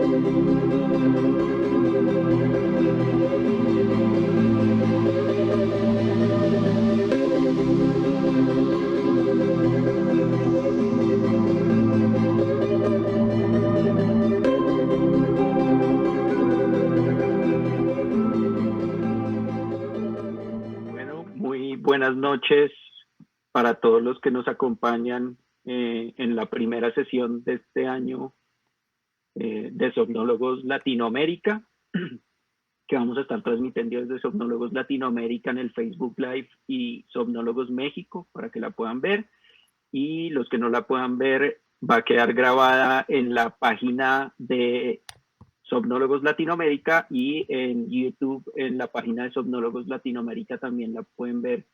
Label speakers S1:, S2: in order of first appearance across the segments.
S1: Bueno, muy buenas noches para todos los que nos acompañan en la primera sesión de este año de Somnólogos Latinoamérica, que vamos a estar transmitiendo desde Somnólogos Latinoamérica en el Facebook Live y Somnólogos México para que la puedan ver. Y los que no la puedan ver, va a quedar grabada en la página de Somnólogos Latinoamérica y en YouTube, en la página de Somnólogos Latinoamérica también la pueden ver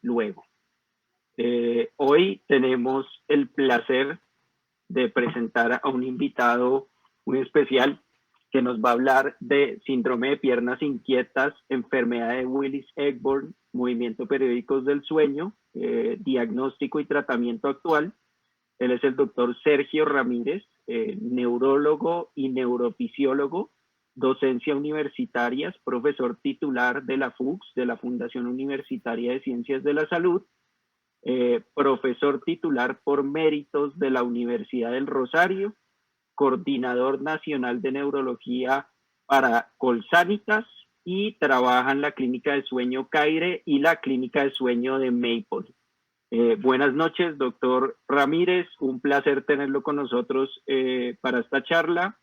S1: luego. Hoy tenemos el placer de presentar a un invitado muy especial que nos va a hablar de síndrome de piernas inquietas, enfermedad de Willis-Egborn, movimiento periódicos del sueño, diagnóstico y tratamiento actual. Él es el doctor Sergio Ramírez, neurólogo y neurofisiólogo, docencia universitarias, profesor titular de la FUCS, de la Fundación Universitaria de Ciencias de la Salud, profesor titular por méritos de la Universidad del Rosario, coordinador nacional de neurología para Colsanitas y trabaja en la clínica de sueño Caire y la clínica de sueño de Maple. Buenas noches, doctor Ramírez. Un placer tenerlo con nosotros para esta charla.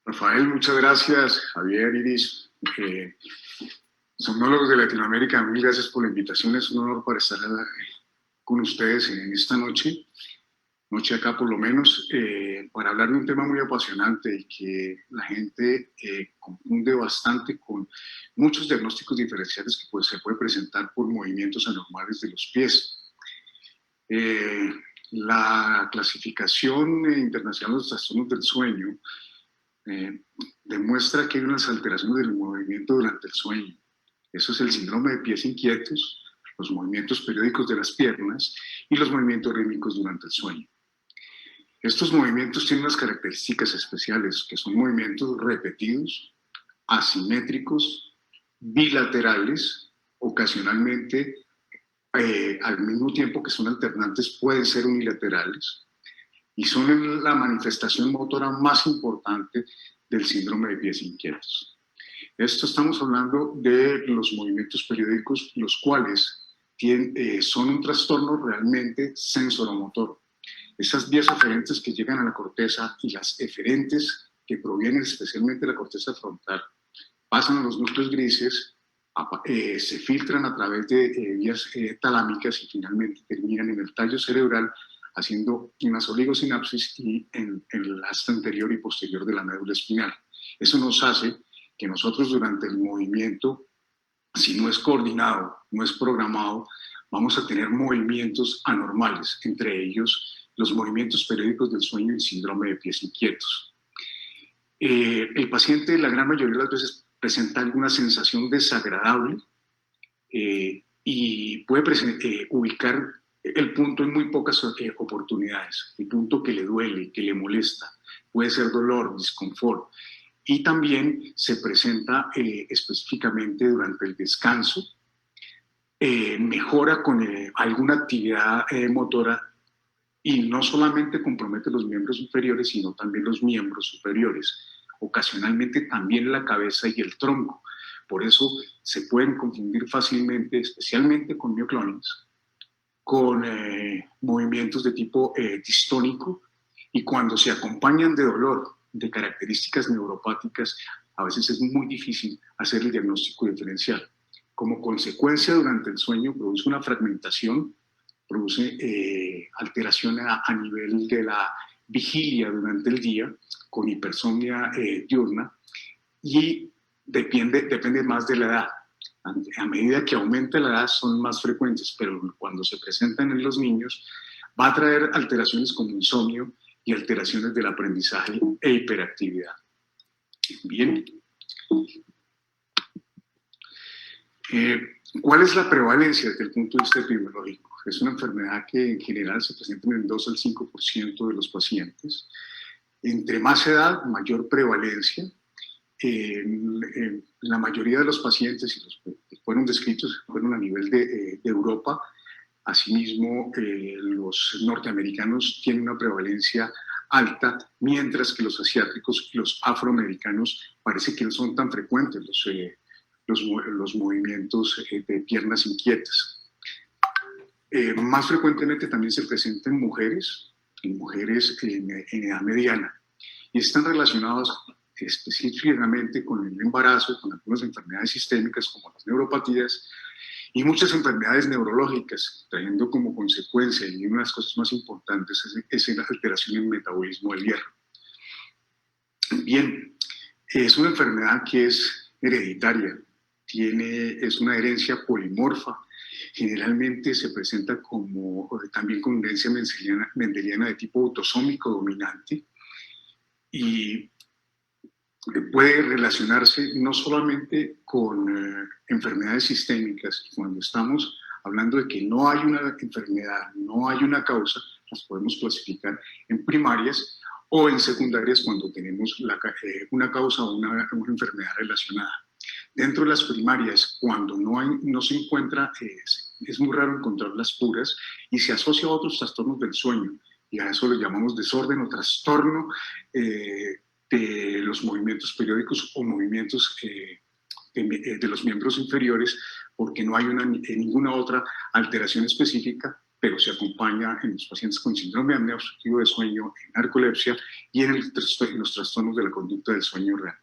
S2: Rafael, muchas gracias. Javier, Iris, Somnólogos de Latinoamérica, mil gracias por la invitación. Es un honor para estar con ustedes en esta noche acá por lo menos, para hablar de un tema muy apasionante y que la gente confunde bastante con muchos diagnósticos diferenciales que se puede presentar por movimientos anormales de los pies. La clasificación internacional de los trastornos del sueño demuestra que hay unas alteraciones del movimiento durante el sueño. Eso es el síndrome de pies inquietos, los movimientos periódicos de las piernas y los movimientos rítmicos durante el sueño. Estos movimientos tienen unas características especiales, que son movimientos repetidos, asimétricos, bilaterales, ocasionalmente al mismo tiempo que son alternantes pueden ser unilaterales, y son la manifestación motora más importante del síndrome de pies inquietos. Esto estamos hablando de los movimientos periódicos, los cuales son un trastorno realmente sensoromotor. Esas vías aferentes que llegan a la corteza y las eferentes que provienen especialmente de la corteza frontal pasan a los núcleos grises, se filtran a través de vías talámicas y finalmente terminan en el tallo cerebral haciendo unas oligosinapsis y en el asta anterior y posterior de la médula espinal. Eso nos hace que nosotros durante el movimiento, si no es coordinado, no es programado, vamos a tener movimientos anormales, entre ellos los movimientos periódicos del sueño y síndrome de pies inquietos. El paciente la gran mayoría de las veces presenta alguna sensación desagradable y puede ubicar el punto en muy pocas oportunidades, el punto que le duele, que le molesta, puede ser dolor, disconfort, y también se presenta específicamente durante el descanso, mejora con alguna actividad motora y no solamente compromete los miembros inferiores, sino también los miembros superiores, ocasionalmente también la cabeza y el tronco. Por eso se pueden confundir fácilmente, especialmente con mioclónicos, con movimientos de tipo distónico, y cuando se acompañan de dolor, de características neuropáticas, a veces es muy difícil hacer el diagnóstico diferencial. Como consecuencia, durante el sueño produce una fragmentación, produce alteración a nivel de la vigilia durante el día, con hipersomnia diurna, y depende más de la edad. A medida que aumenta la edad son más frecuentes, pero cuando se presentan en los niños va a traer alteraciones como insomnio y alteraciones del aprendizaje e hiperactividad. Bien. ¿Cuál es la prevalencia desde el punto de vista epidemiológico? Es una enfermedad que en general se presenta en el 2 al 5% de los pacientes. Entre más edad, mayor prevalencia. La mayoría de los pacientes, y los que fueron descritos, fueron a nivel de Europa. Asimismo, los norteamericanos tienen una prevalencia alta, mientras que los asiáticos y los afroamericanos parece que no son tan frecuentes los movimientos de piernas inquietas. Más frecuentemente también se presenta en mujeres en edad mediana, y están relacionados específicamente con el embarazo, con algunas enfermedades sistémicas como las neuropatías y muchas enfermedades neurológicas, trayendo como consecuencia, y una de las cosas más importantes es la alteración en el metabolismo del hierro. Bien, es una enfermedad que es hereditaria, es una herencia polimorfa. Generalmente se presenta también con herencia mendeliana de tipo autosómico dominante, y puede relacionarse no solamente con enfermedades sistémicas. Cuando estamos hablando de que no hay una enfermedad, no hay una causa, las podemos clasificar en primarias o en secundarias cuando tenemos una causa o una enfermedad relacionada. Dentro de las primarias, cuando no se encuentra, es muy raro encontrar las puras y se asocia a otros trastornos del sueño, y a eso lo llamamos desorden o trastorno de los movimientos periódicos o movimientos de los miembros inferiores, porque no hay ninguna otra alteración específica, pero se acompaña en los pacientes con síndrome de apnea obstructiva de sueño, en narcolepsia y en los trastornos de la conducta del sueño REM.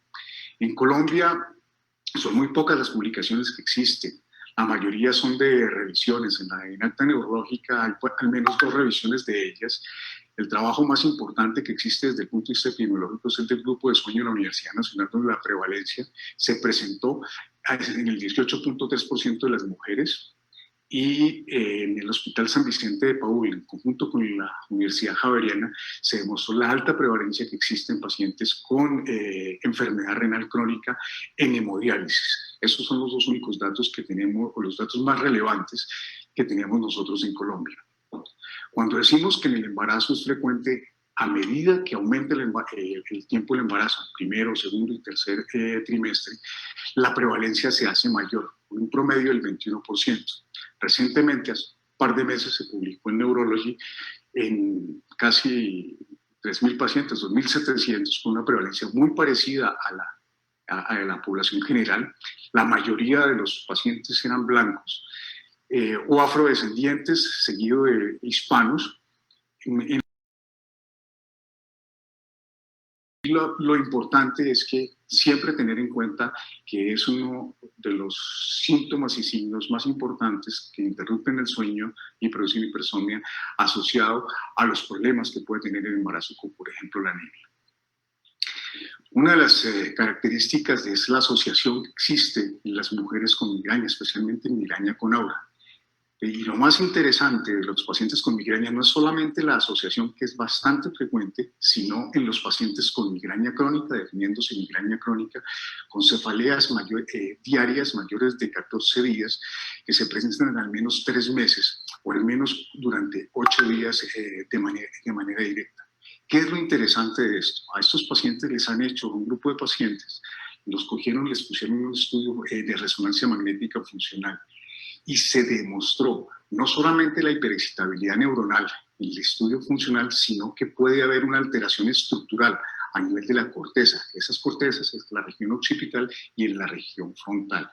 S2: En Colombia son muy pocas las publicaciones que existen. La mayoría son de revisiones. En acta neurológica hay al menos 2 revisiones de ellas. El trabajo más importante que existe desde el punto de vista epidemiológico es el del grupo de sueño de la Universidad Nacional, donde la prevalencia se presentó en el 18.3% de las mujeres, y en el Hospital San Vicente de Paúl, en conjunto con la Universidad Javeriana, se demostró la alta prevalencia que existe en pacientes con enfermedad renal crónica en hemodiálisis. Esos son los 2 únicos datos que tenemos, o los datos más relevantes que tenemos nosotros en Colombia. Cuando decimos que en el embarazo es frecuente, a medida que aumenta el tiempo del embarazo, primero, segundo y tercer trimestre, la prevalencia se hace mayor, con un promedio del 21%. Recientemente, hace un par de meses, se publicó en Neurology en casi 3.000 pacientes, 2.700, con una prevalencia muy parecida a la población general. La mayoría de los pacientes eran blancos o afrodescendientes, seguido de hispanos. Lo importante es que siempre tener en cuenta que es uno de los síntomas y signos más importantes que interrumpen el sueño y producen hipersomnia, asociado a los problemas que puede tener el embarazo, como por ejemplo la anemia. Una de las características es la asociación que existe en las mujeres con migraña, especialmente en migraña con aura. Y lo más interesante de los pacientes con migraña no es solamente la asociación, que es bastante frecuente, sino en los pacientes con migraña crónica, definiéndose migraña crónica, con cefaleas diarias mayores de 14 días, que se presentan en al menos 3 meses, o al menos durante 8 días de manera directa. ¿Qué es lo interesante de esto? A estos pacientes les han hecho, un grupo de pacientes, los cogieron, les pusieron un estudio de resonancia magnética funcional, y se demostró no solamente la hiperexcitabilidad neuronal en el estudio funcional, sino que puede haber una alteración estructural a nivel de la corteza. Esas cortezas es la región occipital y en la región frontal,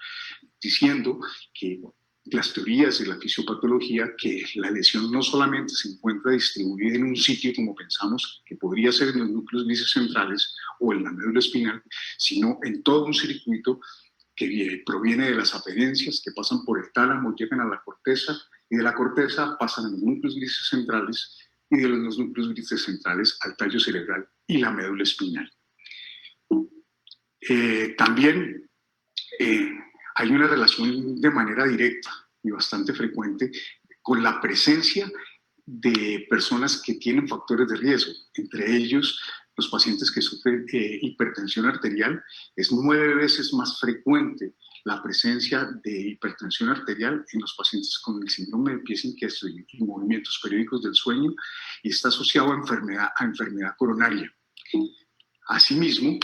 S2: diciendo que las teorías de la fisiopatología, que la lesión no solamente se encuentra distribuida en un sitio, como pensamos que podría ser en los núcleos grises centrales o en la médula espinal, sino en todo un circuito que proviene de las aperencias que pasan por el tálamo, llegan a la corteza, y de la corteza pasan a los núcleos grises centrales, y de los núcleos grises centrales al tallo cerebral y la médula espinal. También hay una relación de manera directa y bastante frecuente con la presencia de personas que tienen factores de riesgo, entre ellos los pacientes que sufren hipertensión arterial. Es 9 veces más frecuente la presencia de hipertensión arterial en los pacientes con el síndrome de pies inquietos y movimientos periódicos del sueño, y está asociado a enfermedad coronaria. Asimismo,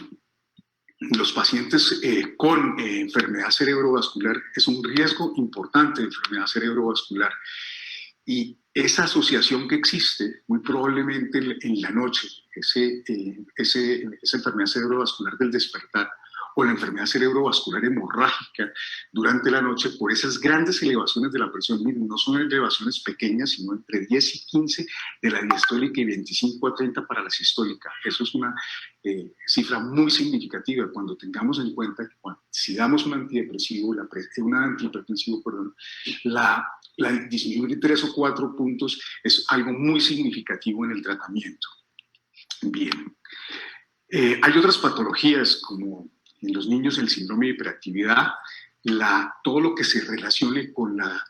S2: los pacientes con enfermedad cerebrovascular es un riesgo importante de enfermedad cerebrovascular, y esa asociación que existe muy probablemente en la noche, esa enfermedad cerebrovascular del despertar o la enfermedad cerebrovascular hemorrágica durante la noche, por esas grandes elevaciones de la presión, no son elevaciones pequeñas, sino entre 10 y 15 de la diastólica y 25 a 30 para la sistólica. Eso es una cifra muy significativa cuando tengamos en cuenta que si damos un antidepresivo, un antihipertensivo, perdón, la disminuir 3 o 4 puntos es algo muy significativo en el tratamiento. Bien. Hay otras patologías como en los niños el síndrome de hiperactividad, todo lo que se relacione con la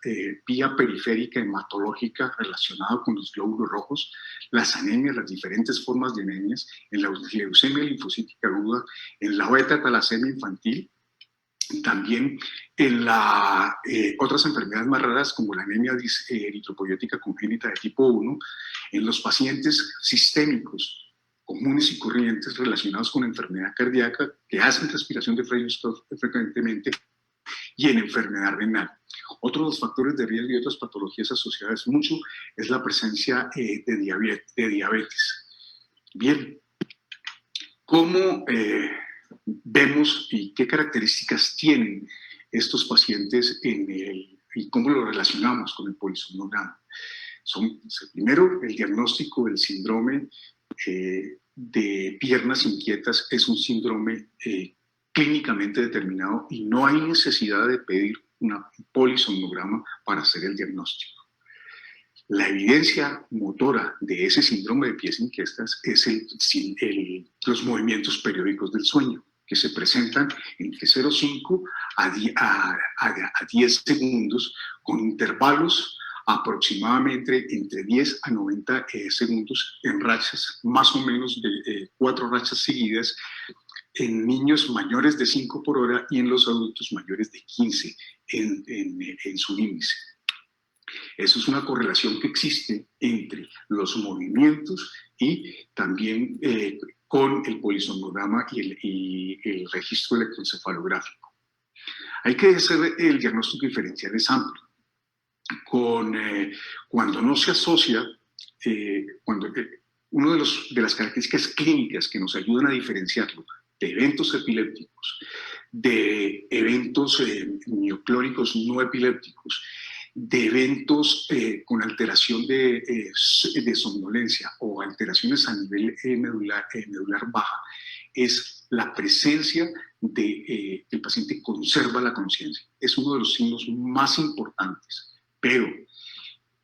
S2: vía periférica hematológica relacionada con los glóbulos rojos, las anemias, las diferentes formas de anemias, en la leucemia linfocítica aguda, en la beta-talasemia infantil, también en otras enfermedades más raras como la anemia eritropoyética congénita de tipo 1, en los pacientes sistémicos comunes y corrientes relacionados con enfermedad cardíaca que hacen respiración de frenos frecuentemente, y en enfermedad renal. Otro de los factores de riesgo y otras patologías asociadas mucho es la presencia de diabetes. Bien, ¿cómo vemos y qué características tienen estos pacientes y cómo lo relacionamos con el polisomnograma? Primero, el diagnóstico del síndrome de piernas inquietas es un síndrome clínicamente determinado y no hay necesidad de pedir un polisomnograma para hacer el diagnóstico. La evidencia motora de ese síndrome de pies inquietas es los movimientos periódicos del sueño, que se presentan entre 0,5 a 10 segundos con intervalos aproximadamente entre 10 a 90 segundos en rachas, más o menos de 4 rachas seguidas, en niños mayores de 5 por hora y en los adultos mayores de 15 en su índice. Eso es una correlación que existe entre los movimientos y también con el polisomnograma y el registro electroencefalográfico. Hay que hacer el diagnóstico diferencial es amplio. Cuando no se asocia, una de las características clínicas que nos ayudan a diferenciarlo de eventos epilépticos, de eventos mioclónicos no epilépticos, de eventos con alteración de somnolencia o alteraciones a nivel medular baja, es la presencia de el paciente conserva la conciencia. Es uno de los signos más importantes. Pero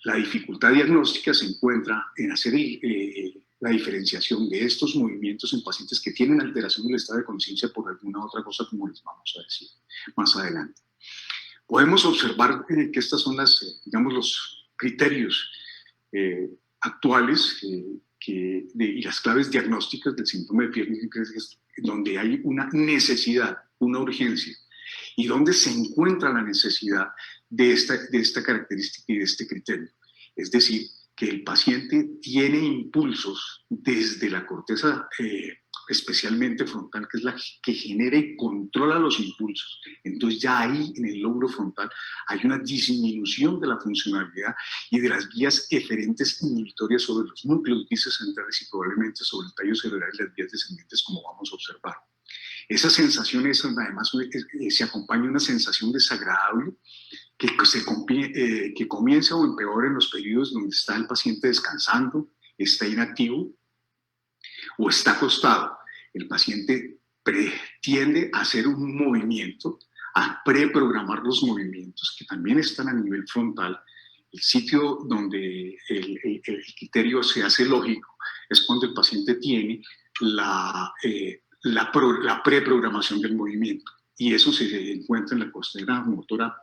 S2: la dificultad diagnóstica se encuentra en hacer la diferenciación de estos movimientos en pacientes que tienen alteración del estado de conciencia por alguna otra cosa, como les vamos a decir más adelante. Podemos observar que estas son los criterios actuales y las claves diagnósticas del síndrome de piernas, donde hay una necesidad, una urgencia, y donde se encuentra la necesidad de esta característica y de este criterio. Es decir, que el paciente tiene impulsos desde la corteza especialmente frontal, que es la que genera y controla los impulsos. Entonces ya ahí en el lóbulo frontal hay una disminución de la funcionalidad y de las vías eferentes inhibitorias sobre los núcleos centrales y probablemente sobre el tallo cerebral y las vías descendentes, como vamos a observar. Esa sensación además se acompaña de una sensación desagradable que comienza o empeora en los periodos donde está el paciente descansando, está inactivo o está acostado. El paciente tiende a hacer un movimiento, a preprogramar los movimientos que también están a nivel frontal. El sitio donde el criterio se hace lógico es cuando el paciente tiene la preprogramación del movimiento, y eso se encuentra en la corteza motora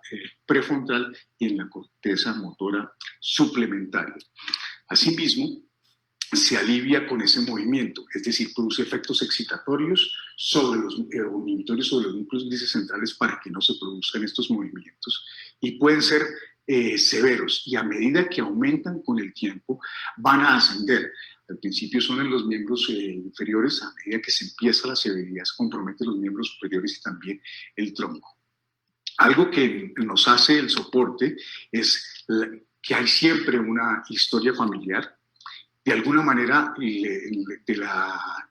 S2: prefrontal y en la corteza motora suplementaria. Asimismo, se alivia con ese movimiento, es decir, produce efectos excitatorios sobre los inhibitorios sobre los núcleos grises centrales para que no se produzcan estos movimientos, y pueden ser severos, y a medida que aumentan con el tiempo van a ascender. Al principio son en los miembros inferiores, a medida que se empieza la severidad se compromete los miembros superiores y también el tronco. Algo que nos hace el soporte es que hay siempre una historia familiar. De alguna manera, de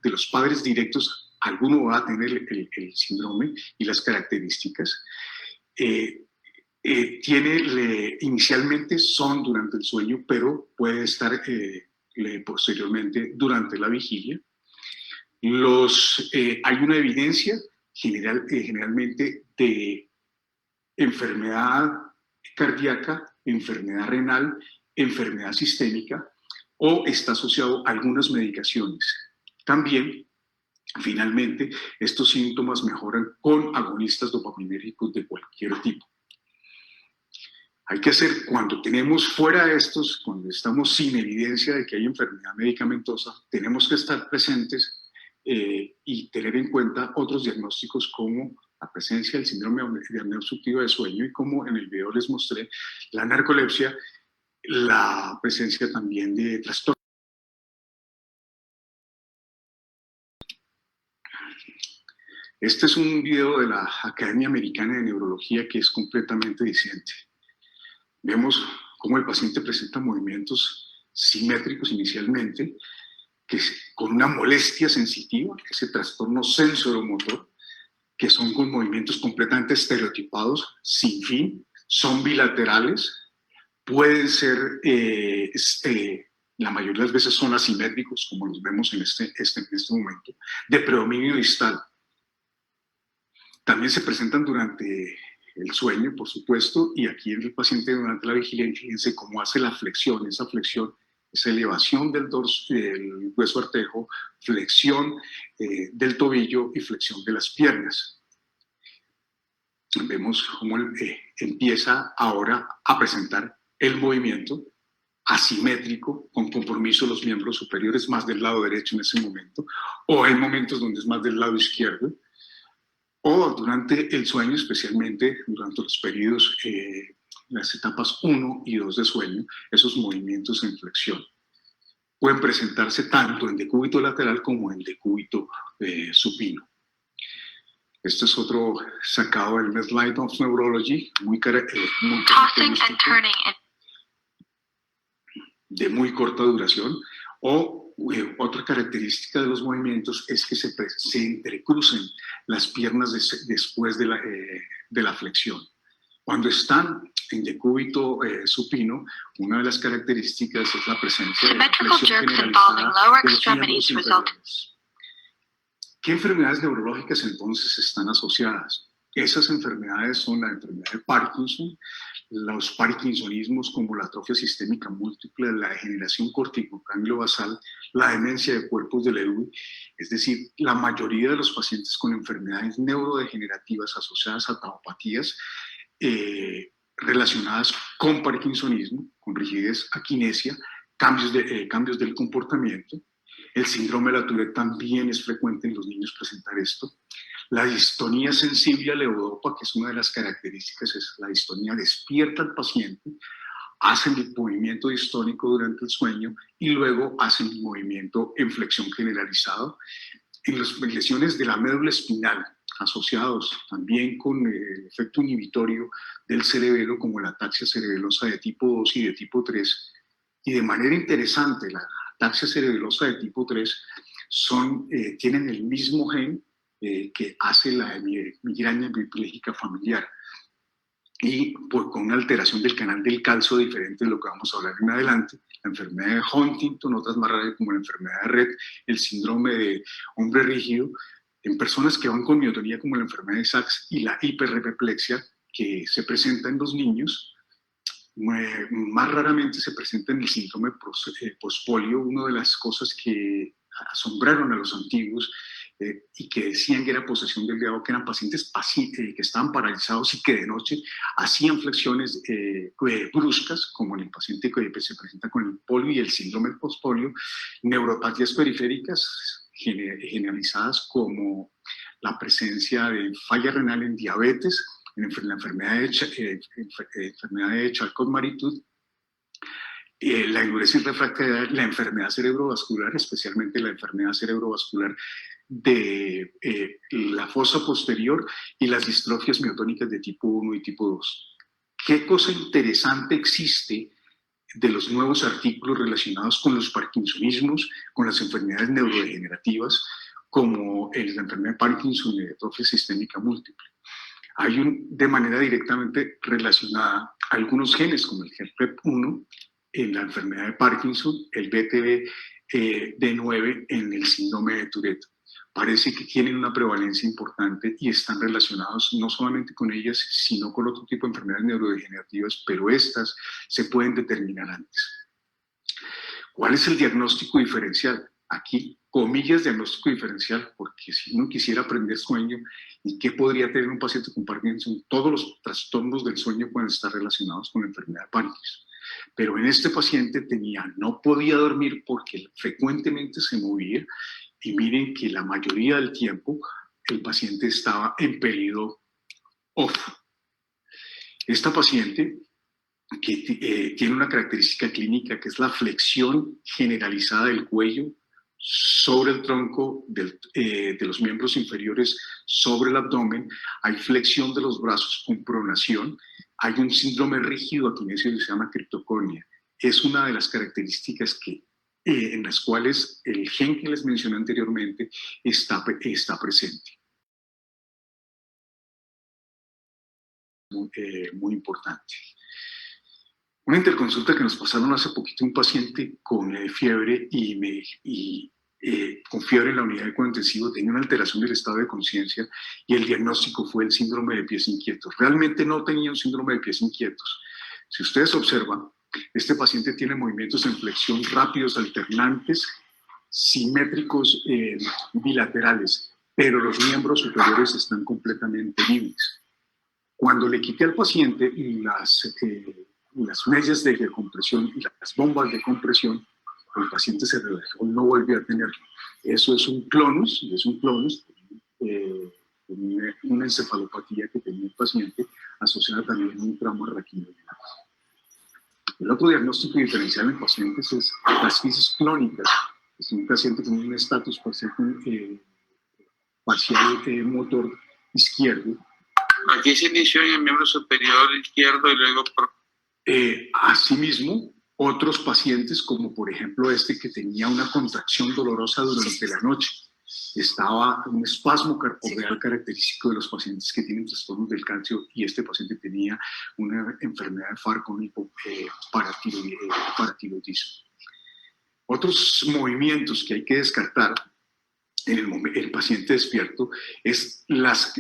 S2: los padres directos, alguno va a tener el síndrome y las características. Inicialmente son durante el sueño, pero puede estar posteriormente durante la vigilia. Hay una evidencia generalmente de enfermedad cardíaca, enfermedad renal, enfermedad sistémica, o está asociado a algunas medicaciones. También, finalmente, estos síntomas mejoran con agonistas dopaminérgicos de cualquier tipo. Hay que hacer, cuando tenemos fuera de estos, cuando estamos sin evidencia de que hay enfermedad medicamentosa, tenemos que estar presentes y tener en cuenta otros diagnósticos como la presencia del síndrome de apnea obstructiva de sueño y, como en el video les mostré, la narcolepsia, la presencia también de trastornos. Este es un video de la Academia Americana de Neurología que es completamente diciente. Vemos cómo el paciente presenta movimientos simétricos inicialmente, con una molestia sensitiva, ese trastorno sensoromotor, que son con movimientos completamente estereotipados, sin fin, son bilaterales, pueden ser, la mayoría de las veces son asimétricos, como los vemos en este momento, de predominio distal. También se presentan durante el sueño, por supuesto, y aquí en el paciente durante la vigilia, fíjense cómo hace la flexión, esa elevación del dorso, del hueso artejo, flexión del tobillo y flexión de las piernas. Vemos cómo empieza ahora a presentar el movimiento asimétrico, con compromiso de los miembros superiores más del lado derecho en ese momento, o hay momentos donde es más del lado izquierdo, o durante el sueño, especialmente durante los periodos, las etapas 1 y 2 de sueño, esos movimientos en flexión pueden presentarse tanto en decúbito lateral como en decúbito supino. Este es otro sacado del Medline of Neurology, muy característico, de muy corta duración. O otra característica de los movimientos es que se entrecrucen las piernas después de la flexión. Cuando están en decúbito supino, una de las características es la presencia de la flexión generalizada de los miembros inferiores. ¿Qué enfermedades neurológicas entonces están asociadas? Esas enfermedades son la enfermedad de Parkinson, los parkinsonismos como la atrofia sistémica múltiple, la degeneración corticocángulo-basal, la demencia de cuerpos de Lewy, es decir, la mayoría de los pacientes con enfermedades neurodegenerativas asociadas a taupatías relacionadas con parkinsonismo, con rigidez, aquinesia, cambios del comportamiento. El síndrome de la Tourette también es frecuente en los niños presentar esto. La distonía sensible a levodopa, que es una de las características, es la distonía despierta al paciente, hacen el movimiento distónico durante el sueño y luego hacen el movimiento en flexión generalizado. En las lesiones de la médula espinal, asociados también con el efecto inhibitorio del cerebelo, como la ataxia cerebelosa de tipo 2 y de tipo 3, y de manera interesante, la ataxia cerebelosa de tipo 3 tienen el mismo gen que hace la migraña hemipléjica familiar, y con una alteración del canal del calcio diferente de lo que vamos a hablar en adelante. La enfermedad de Huntington, otras más raras como la enfermedad de Rett, el síndrome de hombre rígido, en personas que van con miotonía como la enfermedad de Sachs, y la hiperrepeplexia que se presenta en los niños. Más raramente se presenta en el síndrome postpolio. Una de las cosas que asombraron a los antiguos y que decían que era posesión del diablo, que eran pacientes que estaban paralizados y que de noche hacían flexiones bruscas, como en el paciente que se presenta con el polio y el síndrome postpolio, neuropatías periféricas generalizadas como la presencia de falla renal en diabetes, en la enfermedad de Charcot-Marie-Tooth, la enuresis refractaria, la enfermedad cerebrovascular, especialmente la enfermedad cerebrovascular de la fosa posterior y las distrofias miotónicas de tipo 1 y tipo 2. ¿Qué cosa interesante existe de los nuevos artículos relacionados con los parkinsonismos, con las enfermedades neurodegenerativas, como la enfermedad de Parkinson y de atrofia sistémica múltiple? Hay de manera directamente relacionada algunos genes, como el gen PEP1 en la enfermedad de Parkinson, el BTD9 en el síndrome de Tourette. Parece que tienen una prevalencia importante y están relacionados no solamente con ellas, sino con otro tipo de enfermedades neurodegenerativas, pero estas se pueden determinar antes. ¿Cuál es el diagnóstico diferencial? Aquí, comillas, diagnóstico diferencial, porque si uno quisiera aprender sueño, ¿y qué podría tener un paciente con Parkinson? Todos los trastornos del sueño pueden estar relacionados con la enfermedad de Parkinson. Pero en este paciente no podía dormir porque frecuentemente se movía, y miren que la mayoría del tiempo el paciente estaba en periodo off. Esta paciente que tiene una característica clínica que es la flexión generalizada del cuello sobre el tronco de los miembros inferiores sobre el abdomen, hay flexión de los brazos con pronación, hay un síndrome rígido aquinesio que se llama criptocornia. Es una de las características en las cuales el gen que les mencioné anteriormente está presente. Muy importante. Una interconsulta que nos pasaron hace poquito, un paciente con fiebre con fiebre en la unidad de cuidado intensivo, tenía una alteración del estado de conciencia y el diagnóstico fue el síndrome de pies inquietos. Realmente no tenía un síndrome de pies inquietos. Si ustedes observan, este paciente tiene movimientos en flexión rápidos, alternantes, simétricos, bilaterales, pero los miembros superiores están completamente libres. Cuando le quité al paciente las medias de compresión y las bombas de compresión, el paciente se relajó y no volvió a tenerlo. Eso es un clonus, y es un clonus, una encefalopatía que tenía el paciente asociada también a un trauma raquídeo. El otro diagnóstico diferencial en pacientes es las fisis clónicas. Es un paciente con un estatus parcial motor izquierdo.
S3: Aquí se inició en el miembro superior izquierdo y luego por...
S2: Asimismo, otros pacientes, como por ejemplo este que tenía una contracción dolorosa durante la noche, estaba un espasmo carporreal característico de los pacientes que tienen trastornos del calcio, y este paciente tenía una enfermedad de Farcon hipoparatiroidismo. Otros movimientos que hay que descartar en el paciente despierto es las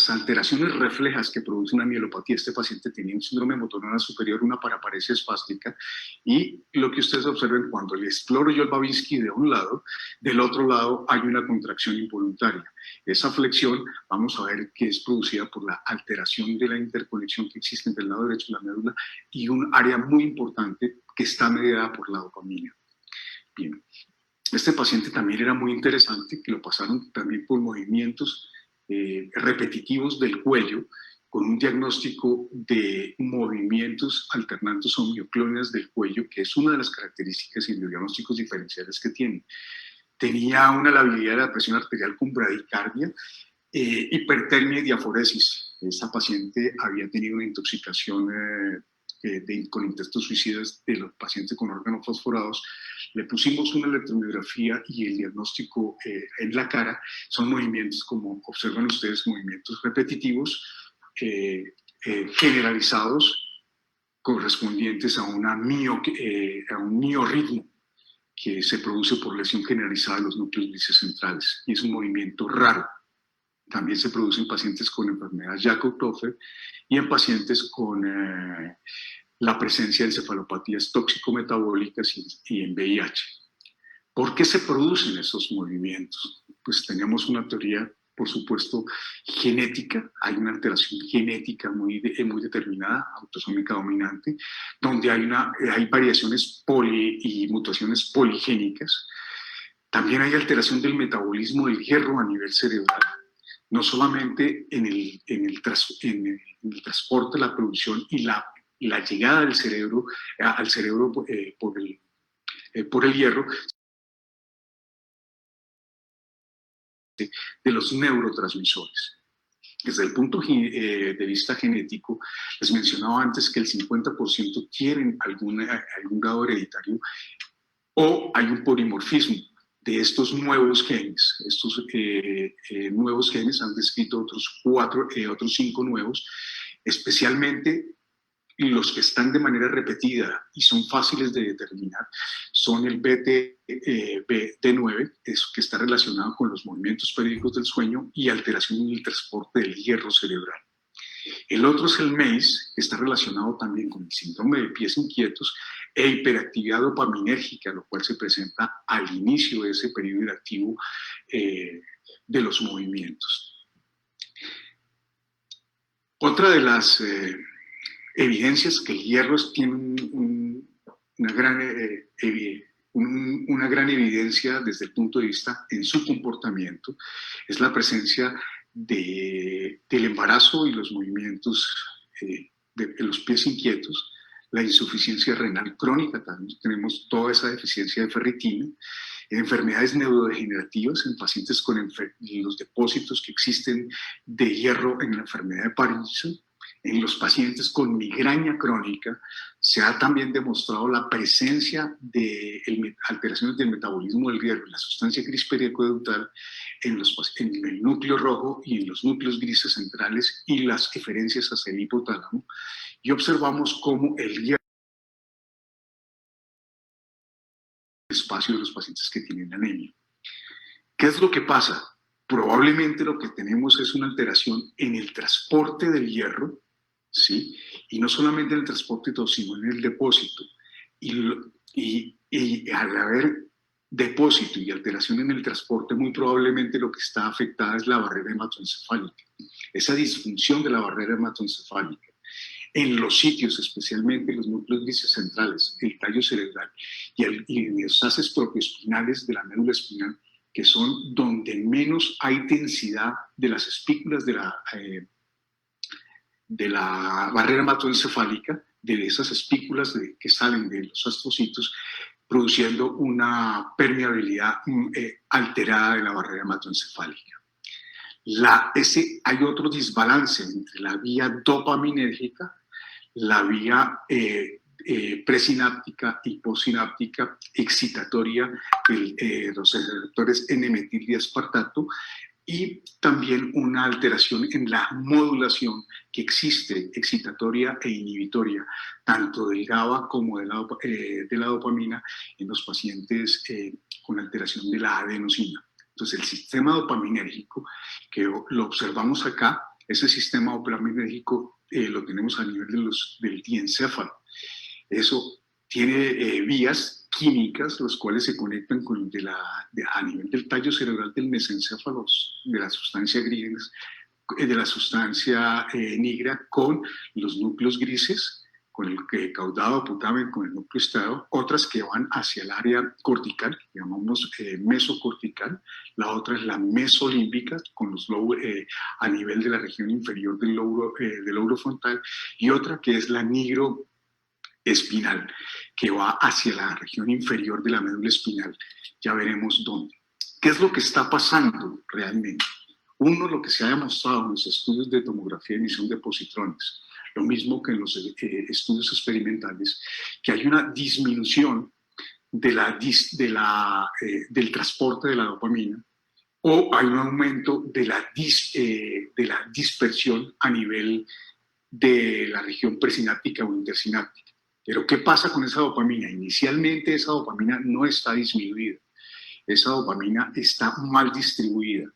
S2: alteraciones reflejas que produce una mielopatía. Este paciente tenía un síndrome motoneural superior, una paraparesia espástica, y lo que ustedes observen cuando le exploro yo el Babinski de un lado, del otro lado hay una contracción involuntaria. Esa flexión vamos a ver que es producida por la alteración de la interconexión que existe entre el lado derecho de la médula y un área muy importante que está mediada por la dopamina. Bien. Este paciente también era muy interesante, que lo pasaron también por movimientos repetitivos del cuello, con un diagnóstico de movimientos alternantes o mioclonias del cuello, que es una de las características y los diagnósticos diferenciales que tiene. Tenía una labilidad de la presión arterial con bradicardia, hipertermia y diaforesis. Esta paciente había tenido una intoxicación con intentos suicidas de los pacientes con órganos fosforados. Le pusimos una electromiografía y el diagnóstico en la cara son movimientos, como observan ustedes, movimientos repetitivos, generalizados, correspondientes a un miorritmo que se produce por lesión generalizada de los núcleos lisocentrales, y es un movimiento raro. También se produce en pacientes con enfermedad Jakob-Toffer y en pacientes con la presencia de encefalopatías tóxico-metabólicas y en VIH. ¿Por qué se producen esos movimientos? pues tenemos una teoría, por supuesto, genética. Hay una alteración genética muy determinada, autosómica dominante, donde hay variaciones y mutaciones poligénicas. También hay alteración del metabolismo del hierro a nivel cerebral, no solamente en el transporte, la producción y la llegada del cerebro, al cerebro por el hierro, de los neurotransmisores. Desde el punto de vista genético, les mencionaba antes que el 50% tienen algún grado hereditario o hay un polimorfismo de estos nuevos genes. Estos nuevos genes han descrito otros 5 nuevos, especialmente los que están de manera repetida y son fáciles de determinar son el BD9, que está relacionado con los movimientos periódicos del sueño y alteración en el transporte del hierro cerebral. El otro es el MEIS, que está relacionado también con el síndrome de pies inquietos e hiperactividad dopaminérgica, lo cual se presenta al inicio de ese periodo activo de los movimientos. Otra de las evidencias que el hierro tiene una gran evidencia desde el punto de vista en su comportamiento es la presencia del embarazo y los movimientos de los pies inquietos, la insuficiencia renal crónica, también tenemos toda esa deficiencia de ferritina, enfermedades neurodegenerativas en pacientes con los depósitos que existen de hierro en la enfermedad de Parkinson. En los pacientes con migraña crónica se ha también demostrado la presencia de alteraciones del metabolismo del hierro, la sustancia gris periaqueductal en el núcleo rojo y en los núcleos grises centrales y las eferencias hacia el hipotálamo. Y observamos cómo el hierro es el espacio de los pacientes que tienen anemia. ¿Qué es lo que pasa? Probablemente lo que tenemos es una alteración en el transporte del hierro, ¿sí? Y no solamente en el transporte, sino en el depósito. Y al haber depósito y alteración en el transporte, muy probablemente lo que está afectada es la barrera hematoencefálica. Esa disfunción de la barrera hematoencefálica en los sitios, especialmente los núcleos grises centrales, el tallo cerebral y los haces propioespinales de la médula espinal, que son donde menos hay densidad de las espículas de la barrera hematoencefálica, de esas espículas que salen de los astrocitos, produciendo una permeabilidad alterada de la barrera hematoencefálica. Hay otro desbalance entre la vía dopaminérgica, la vía presináptica y postsináptica excitatoria de los receptores N-metildiaspartato, y también una alteración en la modulación que existe, excitatoria e inhibitoria, tanto del GABA como de la dopamina en los pacientes con alteración de la adenosina. Entonces, el sistema dopaminérgico, que lo observamos acá, ese sistema dopaminérgico lo tenemos a nivel del diencéfalo. Eso tiene vías químicas, los cuales se conectan a nivel del tallo cerebral del mesencéfalo, de la sustancia gris, de la sustancia negra, con los núcleos grises, con el caudado putamen, con el núcleo estriado, otras que van hacia el área cortical, que llamamos mesocortical, la otra es la mesolímbica, con los a nivel de la región inferior del lóbulo frontal, y otra que es la nigroespinal, que va hacia la región inferior de la médula espinal. Ya veremos dónde. ¿Qué es lo que está pasando realmente? Uno, lo que se ha demostrado en los estudios de tomografía de emisión de positrones, lo mismo que en los estudios experimentales, que hay una disminución del transporte de la dopamina, o hay un aumento de la dispersión a nivel de la región presináptica o intersináptica. Pero ¿qué pasa con esa dopamina? Inicialmente esa dopamina no está disminuida, esa dopamina está mal distribuida.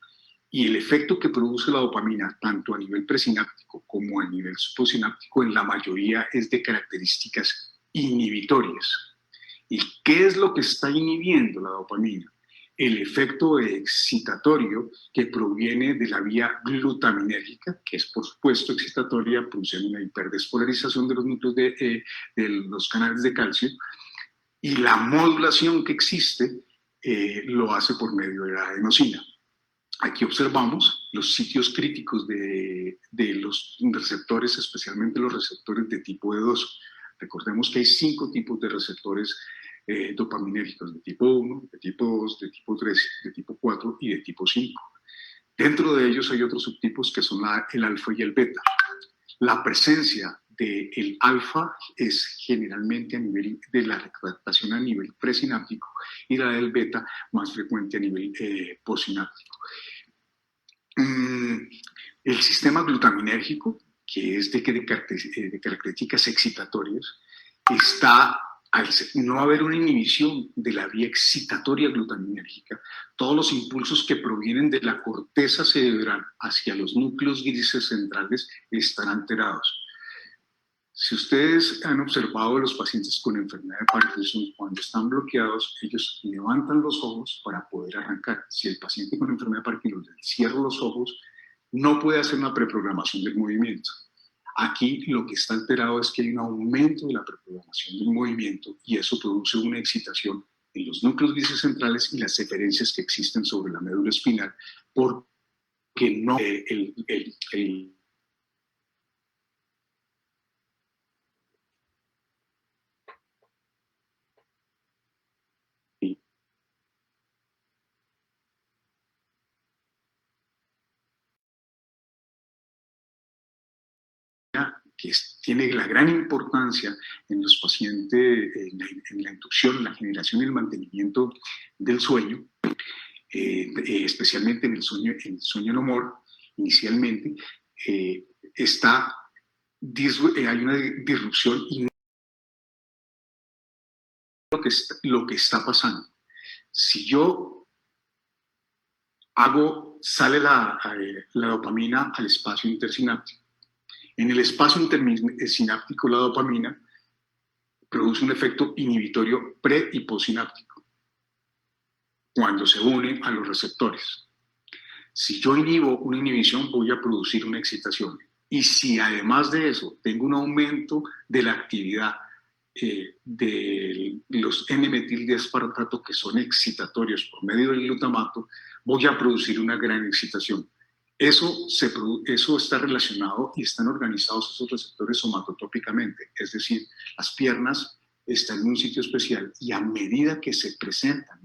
S2: Y el efecto que produce la dopamina, tanto a nivel presináptico como a nivel postsináptico, en la mayoría es de características inhibitorias. ¿Y qué es lo que está inhibiendo la dopamina? el efecto excitatorio que proviene de la vía glutaminérgica, que es por supuesto excitatoria, produciendo una hiperdespolarización de los núcleos de los canales de calcio, y la modulación que existe lo hace por medio de la adenosina. Aquí observamos los sitios críticos de los receptores, especialmente los receptores de tipo E2. Recordemos que hay 5 tipos de receptores dopaminérgicos, de tipo 1, de tipo 2, de tipo 3, de tipo 4 y de tipo 5. Dentro de ellos hay otros subtipos que son el alfa y el beta. La presencia del alfa es generalmente a nivel de la retractación a nivel presináptico y la del beta más frecuente a nivel postsináptico. El sistema glutaminérgico, que es de características excitatorias, está, al no haber una inhibición de la vía excitatoria glutaminérgica, todos los impulsos que provienen de la corteza cerebral hacia los núcleos grises centrales están alterados. Si ustedes han observado a los pacientes con enfermedad de Parkinson, cuando están bloqueados, ellos levantan los ojos para poder arrancar. Si el paciente con enfermedad de Parkinson cierra los ojos, no puede hacer una preprogramación del movimiento. Aquí lo que está alterado es que hay un aumento de la preprogramación del movimiento y eso produce una excitación en los núcleos grises centrales y las eferencias que existen sobre la médula espinal, porque no que tiene la gran importancia en los pacientes, en la inducción, la generación y el mantenimiento del sueño, especialmente en el sueño no MOR, inicialmente, hay una disrupción y lo que está pasando. Si yo sale la dopamina al espacio intersináptico, en el espacio intersináptico la dopamina produce un efecto inhibitorio pre- y postsináptico cuando se une a los receptores. Si yo inhibo una inhibición, voy a producir una excitación. Y si además de eso tengo un aumento de la actividad de los N-metildiaspartato, que son excitatorios por medio del glutamato, voy a producir una gran excitación. Eso está relacionado y están organizados esos receptores somatotópicamente, es decir, las piernas están en un sitio especial y a medida que se presentan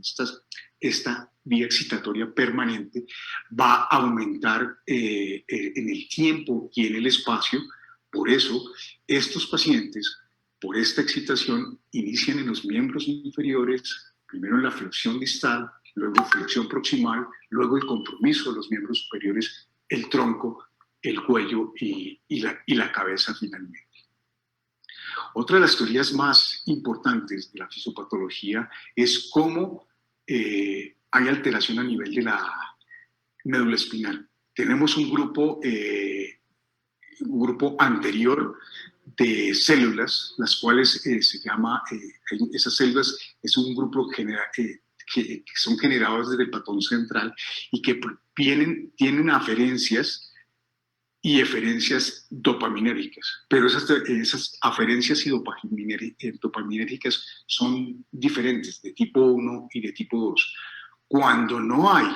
S2: esta vía excitatoria permanente va a aumentar en el tiempo y en el espacio. Por eso, estos pacientes, por esta excitación, inician en los miembros inferiores, primero en la flexión distal, luego flexión proximal, luego el compromiso de los miembros superiores, el tronco, el cuello y la cabeza finalmente. Otra de las teorías más importantes de la fisiopatología es cómo hay alteración a nivel de la médula espinal. Tenemos un grupo anterior de células, las cuales se llama, esas células es un grupo que son generados desde el patón central y que tienen aferencias y eferencias dopaminérgicas, pero esas aferencias y dopaminérgicas son diferentes, de tipo 1 y de tipo 2. Cuando no hay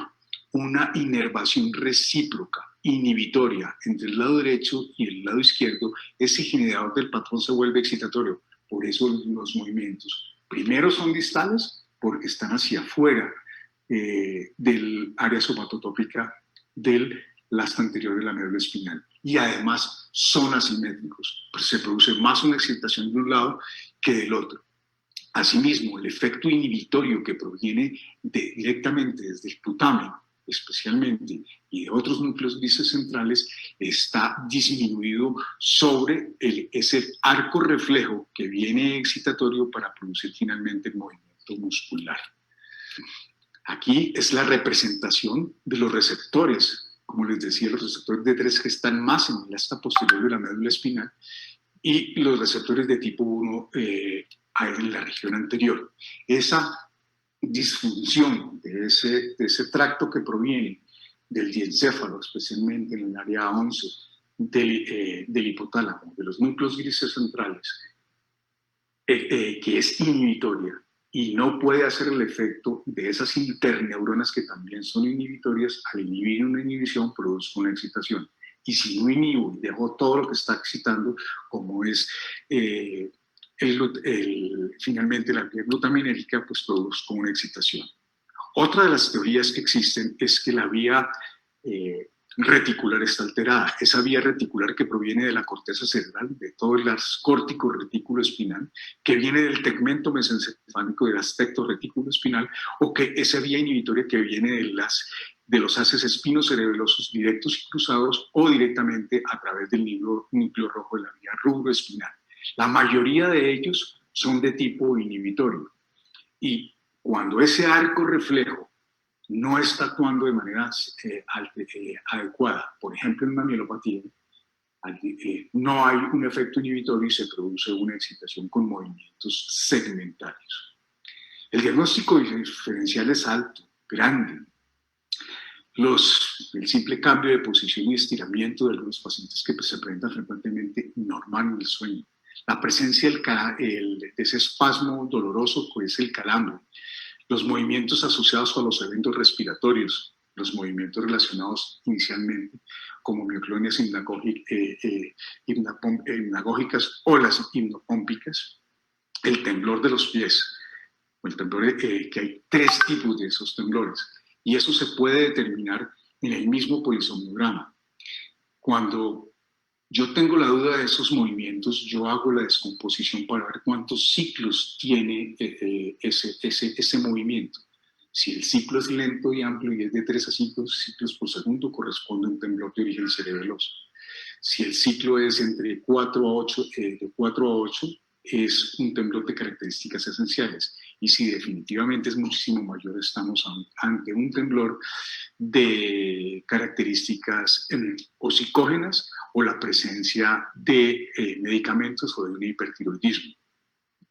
S2: una inervación recíproca, inhibitoria, entre el lado derecho y el lado izquierdo, ese generador del patrón se vuelve excitatorio. Por eso los movimientos primero son distales, porque están hacia afuera del área somatotópica del asta anterior de la médula espinal. Y además son asimétricos, pues se produce más una excitación de un lado que del otro. Asimismo, el efecto inhibitorio que proviene directamente desde el putamen, especialmente, y de otros núcleos grises centrales, está disminuido sobre ese arco reflejo que viene excitatorio para producir finalmente el movimiento muscular. Aquí es la representación de los receptores, como les decía, los receptores D3 que están más en el asta posterior de la médula espinal y los receptores de tipo 1 en la región anterior. Esa disfunción de ese tracto que proviene del diencéfalo, especialmente en el área 11 del hipotálamo, de los núcleos grises centrales, que es inhibitoria y no puede hacer el efecto de esas interneuronas que también son inhibitorias. Al inhibir una inhibición produce una excitación. Y si no inhibo y dejo todo lo que está excitando, como es finalmente la vía glutaminérgica, pues produzco una excitación. Otra de las teorías que existen es que la vía reticular está alterada. Esa vía reticular que proviene de la corteza cerebral, de todo el córtico retículo espinal, que viene del tegmento mesencefálico del aspecto retículo espinal, o que esa vía inhibitoria que viene de los haces espinocerebelosos directos y cruzados, o directamente a través del núcleo rojo de la vía rubroespinal. La mayoría de ellos son de tipo inhibitorio. Y cuando ese arco reflejo no está actuando de manera adecuada, por ejemplo en una mielopatía, no hay un efecto inhibitorio y se produce una excitación con movimientos segmentarios. El diagnóstico diferencial es alto, grande. El simple cambio de posición y estiramiento de algunos pacientes que se presentan frecuentemente normal en el sueño. La presencia de ese espasmo doloroso que es el calambre. Los movimientos asociados a los eventos respiratorios, los movimientos relacionados inicialmente como mioclonias hipnagógicas o las hipnopómpicas, el temblor de los pies, el temblor que hay 3 tipos de esos temblores, y eso se puede determinar en el mismo polisomnograma. Cuando yo tengo la duda de esos movimientos, yo hago la descomposición para ver cuántos ciclos tiene ese movimiento. Si el ciclo es lento y amplio y es de 3 a 5 ciclos por segundo, corresponde a un temblor de origen cerebeloso. Si el ciclo es entre 4 a 8, de 4 a 8, es un temblor de características esenciales. Y si definitivamente es muchísimo mayor, estamos ante un temblor de características psicógenas o la presencia de medicamentos o de un hipertiroidismo.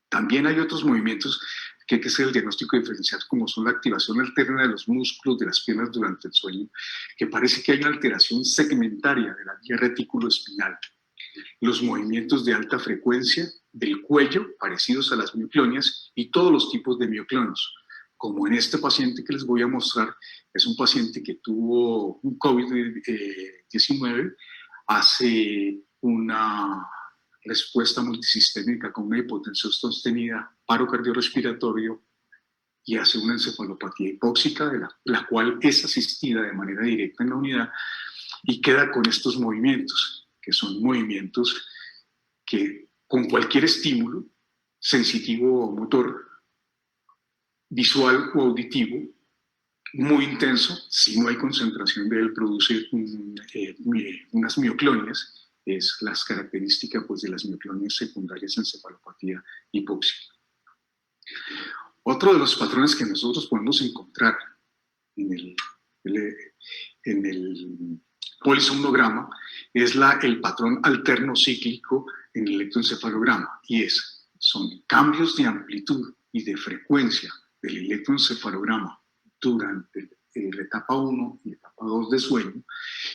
S2: También hay otros movimientos que hay que hacer el diagnóstico diferencial, como son la activación alterna de los músculos de las piernas durante el sueño, que parece que hay una alteración segmentaria de la vía retículo-espinal. Los movimientos de alta frecuencia del cuello, parecidos a las mioclonias, y todos los tipos de mioclonios. Como en este paciente que les voy a mostrar, es un paciente que tuvo un COVID-19, hace una respuesta multisistémica con una hipotensión sostenida, paro cardiorrespiratorio, y hace una encefalopatía hipóxica, la cual es asistida de manera directa en la unidad, y queda con estos movimientos, que son movimientos que con cualquier estímulo, sensitivo o motor, visual o auditivo, muy intenso, si no hay concentración de él, produce unas mioclonias. Es las características pues, de las mioclonias secundarias en encefalopatía hipóxica. Otro de los patrones que nosotros podemos encontrar en el polisomnograma es el patrón alterno cíclico en el electroencefalograma, y son cambios de amplitud y de frecuencia del electroencefalograma durante la etapa 1 y etapa 2 de sueño,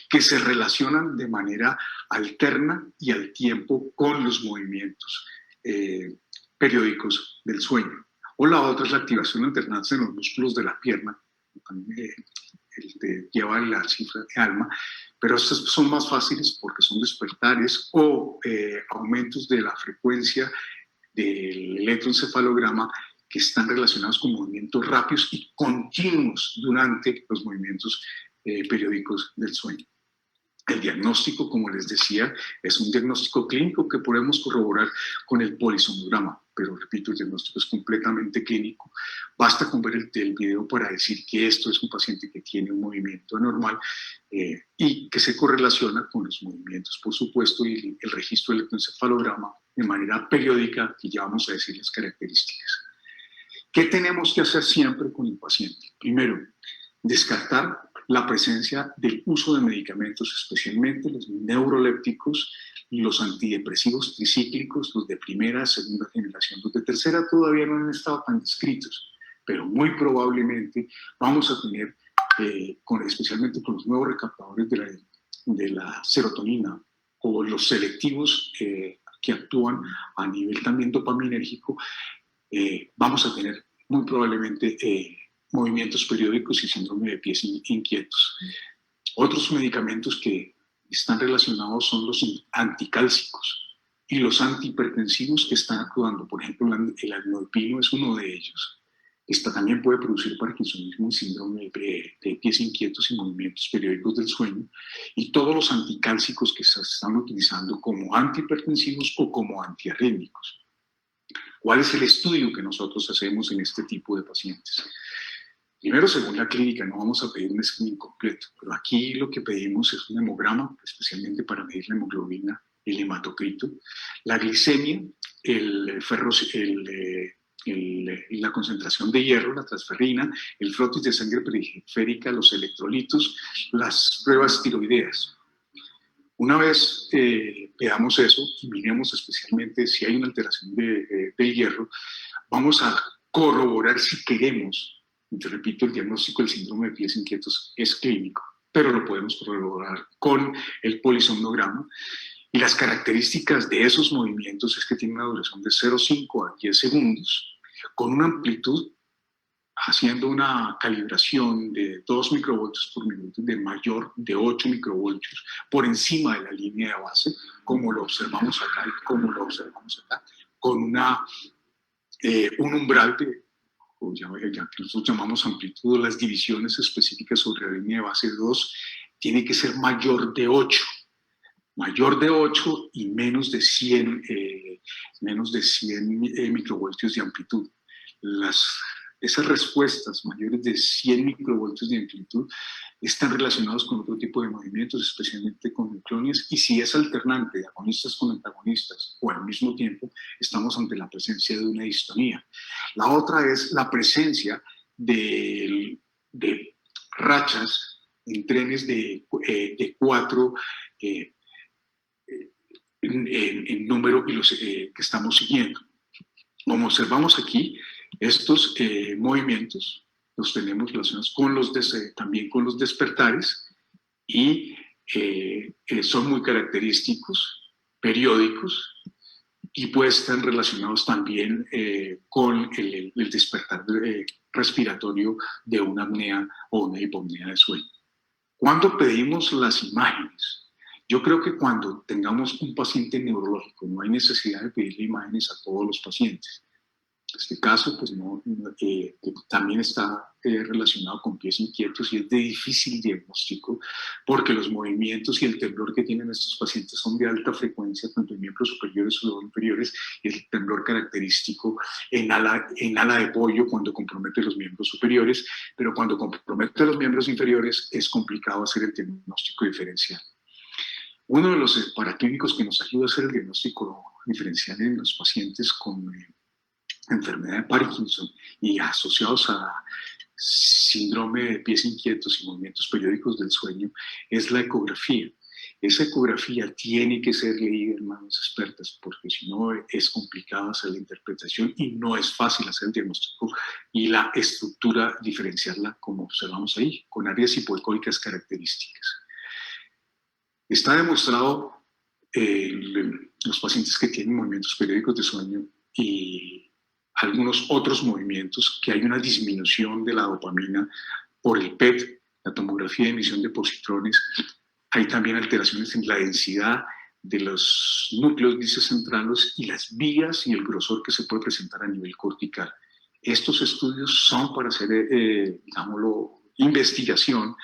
S2: que se relacionan de manera alterna y al tiempo con los movimientos periódicos del sueño. O la otra es la activación alternante en los músculos de la pierna, lleva la cifra de alma, pero estas son más fáciles porque son despertares o aumentos de la frecuencia del electroencefalograma que están relacionados con movimientos rápidos y continuos durante los movimientos periódicos del sueño. El diagnóstico, como les decía, es un diagnóstico clínico que podemos corroborar con el polisomnograma, pero repito, el diagnóstico es completamente clínico. Basta con ver el video para decir que esto es un paciente que tiene un movimiento anormal y que se correlaciona con los movimientos, por supuesto, y el registro del electroencefalograma de manera periódica, que ya vamos a decir las características. ¿Qué tenemos que hacer siempre con el paciente? Primero, descartar la presencia del uso de medicamentos, especialmente los neurolépticos y los antidepresivos tricíclicos, los de primera, segunda generación. Los de tercera todavía no han estado tan descritos, pero muy probablemente vamos a tener, especialmente con los nuevos recaptadores de la serotonina o los selectivos que actúan a nivel también dopaminérgico, vamos a tener muy probablemente movimientos periódicos y síndrome de pies inquietos. Otros medicamentos que están relacionados son los anticálcicos y los antihipertensivos que están actuando. Por ejemplo, el amlodipino es uno de ellos. Esta también puede producir parkinsonismo y síndrome de pies inquietos y movimientos periódicos del sueño. Y todos los anticálcicos que se están utilizando como antihipertensivos o como antiarrítmicos. ¿Cuál es el estudio que nosotros hacemos en este tipo de pacientes? Primero, según la clínica, no vamos a pedir un screening completo, pero aquí lo que pedimos es un hemograma, especialmente para medir la hemoglobina, el hematocrito, la glicemia, la concentración de hierro, la transferrina, el frotis de sangre periférica, los electrolitos, las pruebas tiroideas. Una vez veamos eso y miremos especialmente si hay una alteración del hierro, vamos a corroborar si queremos. Te repito, el diagnóstico del síndrome de pies inquietos es clínico, pero lo podemos corroborar con el polisomnograma. Y las características de esos movimientos es que tienen una duración de 0,5 a 10 segundos, con una amplitud, haciendo una calibración de 2 microvoltios por minuto, de mayor de 8 microvoltios, por encima de la línea de base, como lo observamos acá y como lo observamos acá, con un umbral de, ya que nosotros llamamos amplitud, las divisiones específicas sobre la línea de base 2, tiene que ser mayor de 8. Mayor de 8 y menos de 100 microvoltios de amplitud. Esas respuestas mayores de 100 microvoltios de amplitud están relacionados con otro tipo de movimientos, especialmente con miclonias, y si es alternante de agonistas con antagonistas o al mismo tiempo, estamos ante la presencia de una distonía. La otra es la presencia de rachas en trenes de 4 en número y los que estamos siguiendo. Como observamos aquí, estos movimientos los tenemos relacionados con también con los despertares y son muy característicos, periódicos, y pueden estar relacionados también con el despertar respiratorio de una apnea o una hipopnea de sueño. ¿Cuándo pedimos las imágenes? Yo creo que cuando tengamos un paciente neurológico, no hay necesidad de pedirle imágenes a todos los pacientes. Este caso, pues también está relacionado con pies inquietos y es de difícil diagnóstico porque los movimientos y el temblor que tienen estos pacientes son de alta frecuencia, tanto en miembros superiores como inferiores, y el temblor característico en ala de pollo cuando compromete los miembros superiores, pero cuando compromete los miembros inferiores es complicado hacer el diagnóstico diferencial. Uno de los paraclínicos que nos ayuda a hacer el diagnóstico diferencial en los pacientes con enfermedad de Parkinson y asociados a síndrome de pies inquietos y movimientos periódicos del sueño es la ecografía. Esa ecografía tiene que ser leída en manos expertas porque si no es complicado hacer la interpretación y no es fácil hacer el diagnóstico y la estructura diferenciarla como observamos ahí, con áreas hipoecóicas características. Está demostrado en los pacientes que tienen movimientos periódicos de sueño y algunos otros movimientos que hay una disminución de la dopamina por el PET, la tomografía de emisión de positrones. Hay también alteraciones en la densidad de los núcleos disecentrales y las vías y el grosor que se puede presentar a nivel cortical. Estos estudios son para hacer, digámoslo, investigación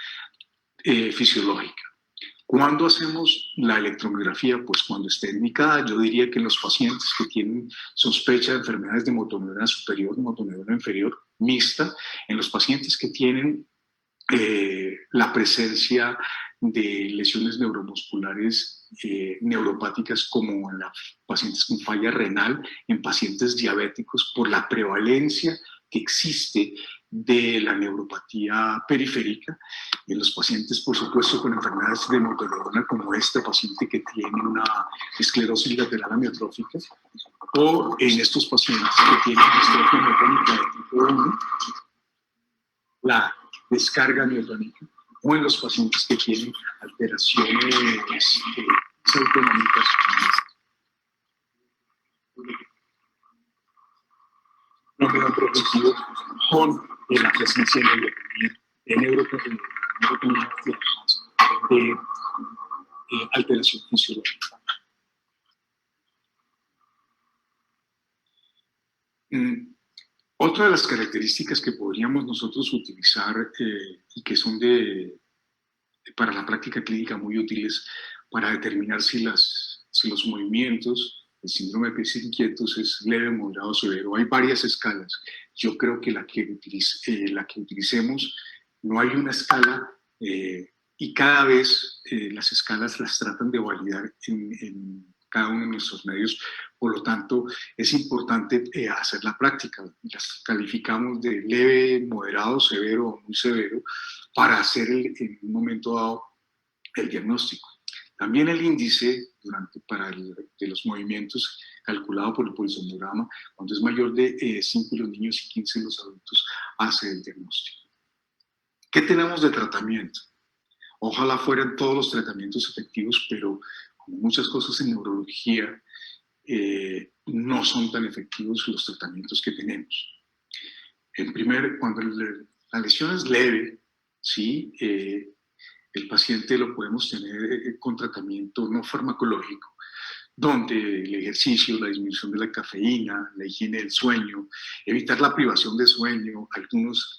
S2: fisiológica. ¿Cuándo hacemos la electromiografía? Pues cuando esté indicada. Yo diría que en los pacientes que tienen sospecha de enfermedades de motoneurona superior, motoneurona inferior, mixta, en los pacientes que tienen la presencia de lesiones neuromusculares neuropáticas como en los pacientes con falla renal, en pacientes diabéticos, por la prevalencia que existe de la neuropatía periférica. En los pacientes, por supuesto, con enfermedades de motor neuronal, como este paciente que tiene una esclerosis lateral amiotrófica, o en estos pacientes que tienen distrofia miotónica de tipo 1, la descarga miotónica, o en los pacientes que tienen alteraciones autonómicas no progresivos con la presencia de neurotoxina de alteración fisiológica. Otra de las características que podríamos nosotros utilizar y que son para la práctica clínica muy útiles para determinar si los movimientos, el síndrome de pies inquietos es leve, moderado o severo. Hay varias escalas. Yo creo que la que utilicemos, no hay una escala y cada vez las escalas las tratan de validar en cada uno de nuestros medios. Por lo tanto, es importante hacer la práctica. Las calificamos de leve, moderado, severo o muy severo para hacer en un momento dado el diagnóstico. También el índice de los movimientos calculado por el polisomnograma, cuando es mayor de 5 en los niños y 15 en los adultos, hace el diagnóstico. ¿Qué tenemos de tratamiento? Ojalá fueran todos los tratamientos efectivos, pero como muchas cosas en neurología, no son tan efectivos los tratamientos que tenemos. Cuando la lesión es leve, ¿sí? El paciente lo podemos tener con tratamiento no farmacológico, donde el ejercicio, la disminución de la cafeína, la higiene del sueño, evitar la privación de sueño,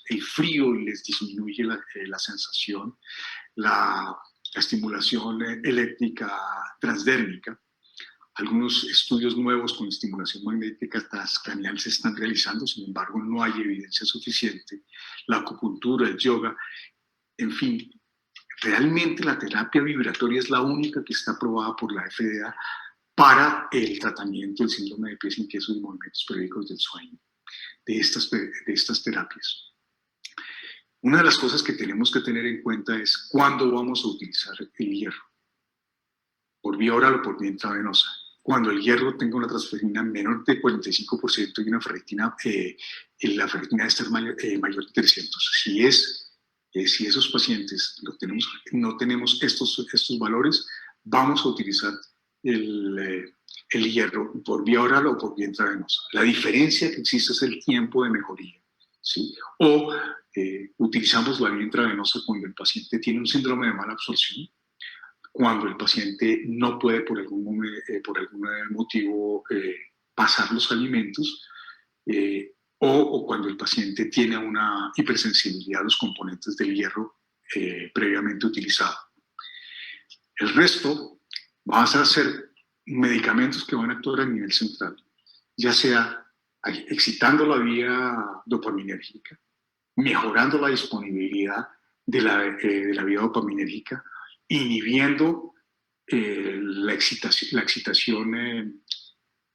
S2: el frío les disminuye la sensación, la estimulación eléctrica transdérmica. Algunos estudios nuevos con estimulación magnética transcranial se están realizando, sin embargo no hay evidencia suficiente. La acupuntura, el yoga, en fin, realmente la terapia vibratoria es la única que está aprobada por la FDA para el tratamiento del síndrome de pies inquietos y movimientos periódicos del sueño, de estas terapias. Una de las cosas que tenemos que tener en cuenta es cuándo vamos a utilizar el hierro, por vía oral o por vía intravenosa. Cuando el hierro tenga una transferina menor de 45% y una ferritina, la ferritina debe estar mayor de 300. Si esos pacientes no tenemos estos valores, vamos a utilizar el hierro por vía oral o por vía intravenosa. La diferencia que existe es el tiempo de mejoría, ¿sí? O utilizamos la vía intravenosa cuando el paciente tiene un síndrome de mala absorción, cuando el paciente no puede por algún motivo pasar los alimentos, o cuando el paciente tiene una hipersensibilidad a los componentes del hierro previamente utilizado. El resto van a ser medicamentos que van a actuar a nivel central, ya sea excitando la vía dopaminérgica, mejorando la disponibilidad de la vía dopaminérgica, inhibiendo la excitación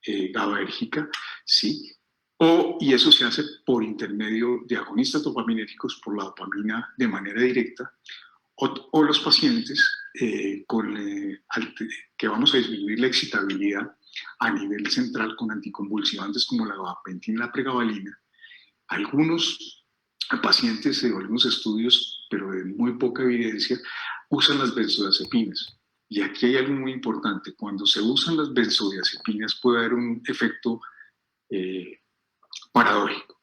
S2: GABAérgica, ¿sí? Y eso se hace por intermedio de agonistas dopaminérgicos por la dopamina de manera directa, o los pacientes que vamos a disminuir la excitabilidad a nivel central con anticonvulsivantes como la gabapentina y la pregabalina. Algunos pacientes o algunos estudios, pero de muy poca evidencia, usan las benzodiazepinas. Y aquí hay algo muy importante. Cuando se usan las benzodiazepinas puede haber un efecto paradójico.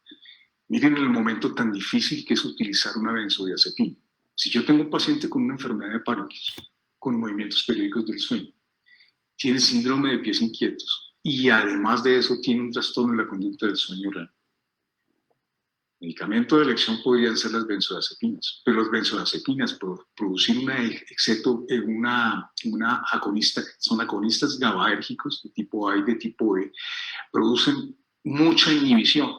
S2: Miren el momento tan difícil que es utilizar una benzodiazepina. Si yo tengo un paciente con una enfermedad de Parkinson, con movimientos periódicos del sueño, tiene síndrome de pies inquietos y además de eso tiene un trastorno de la conducta del sueño REM. Medicamento de elección podrían ser las benzodiazepinas, pero las benzodiazepinas por producir una agonista, son agonistas GABAérgicos de tipo A y de tipo B, producen mucha inhibición.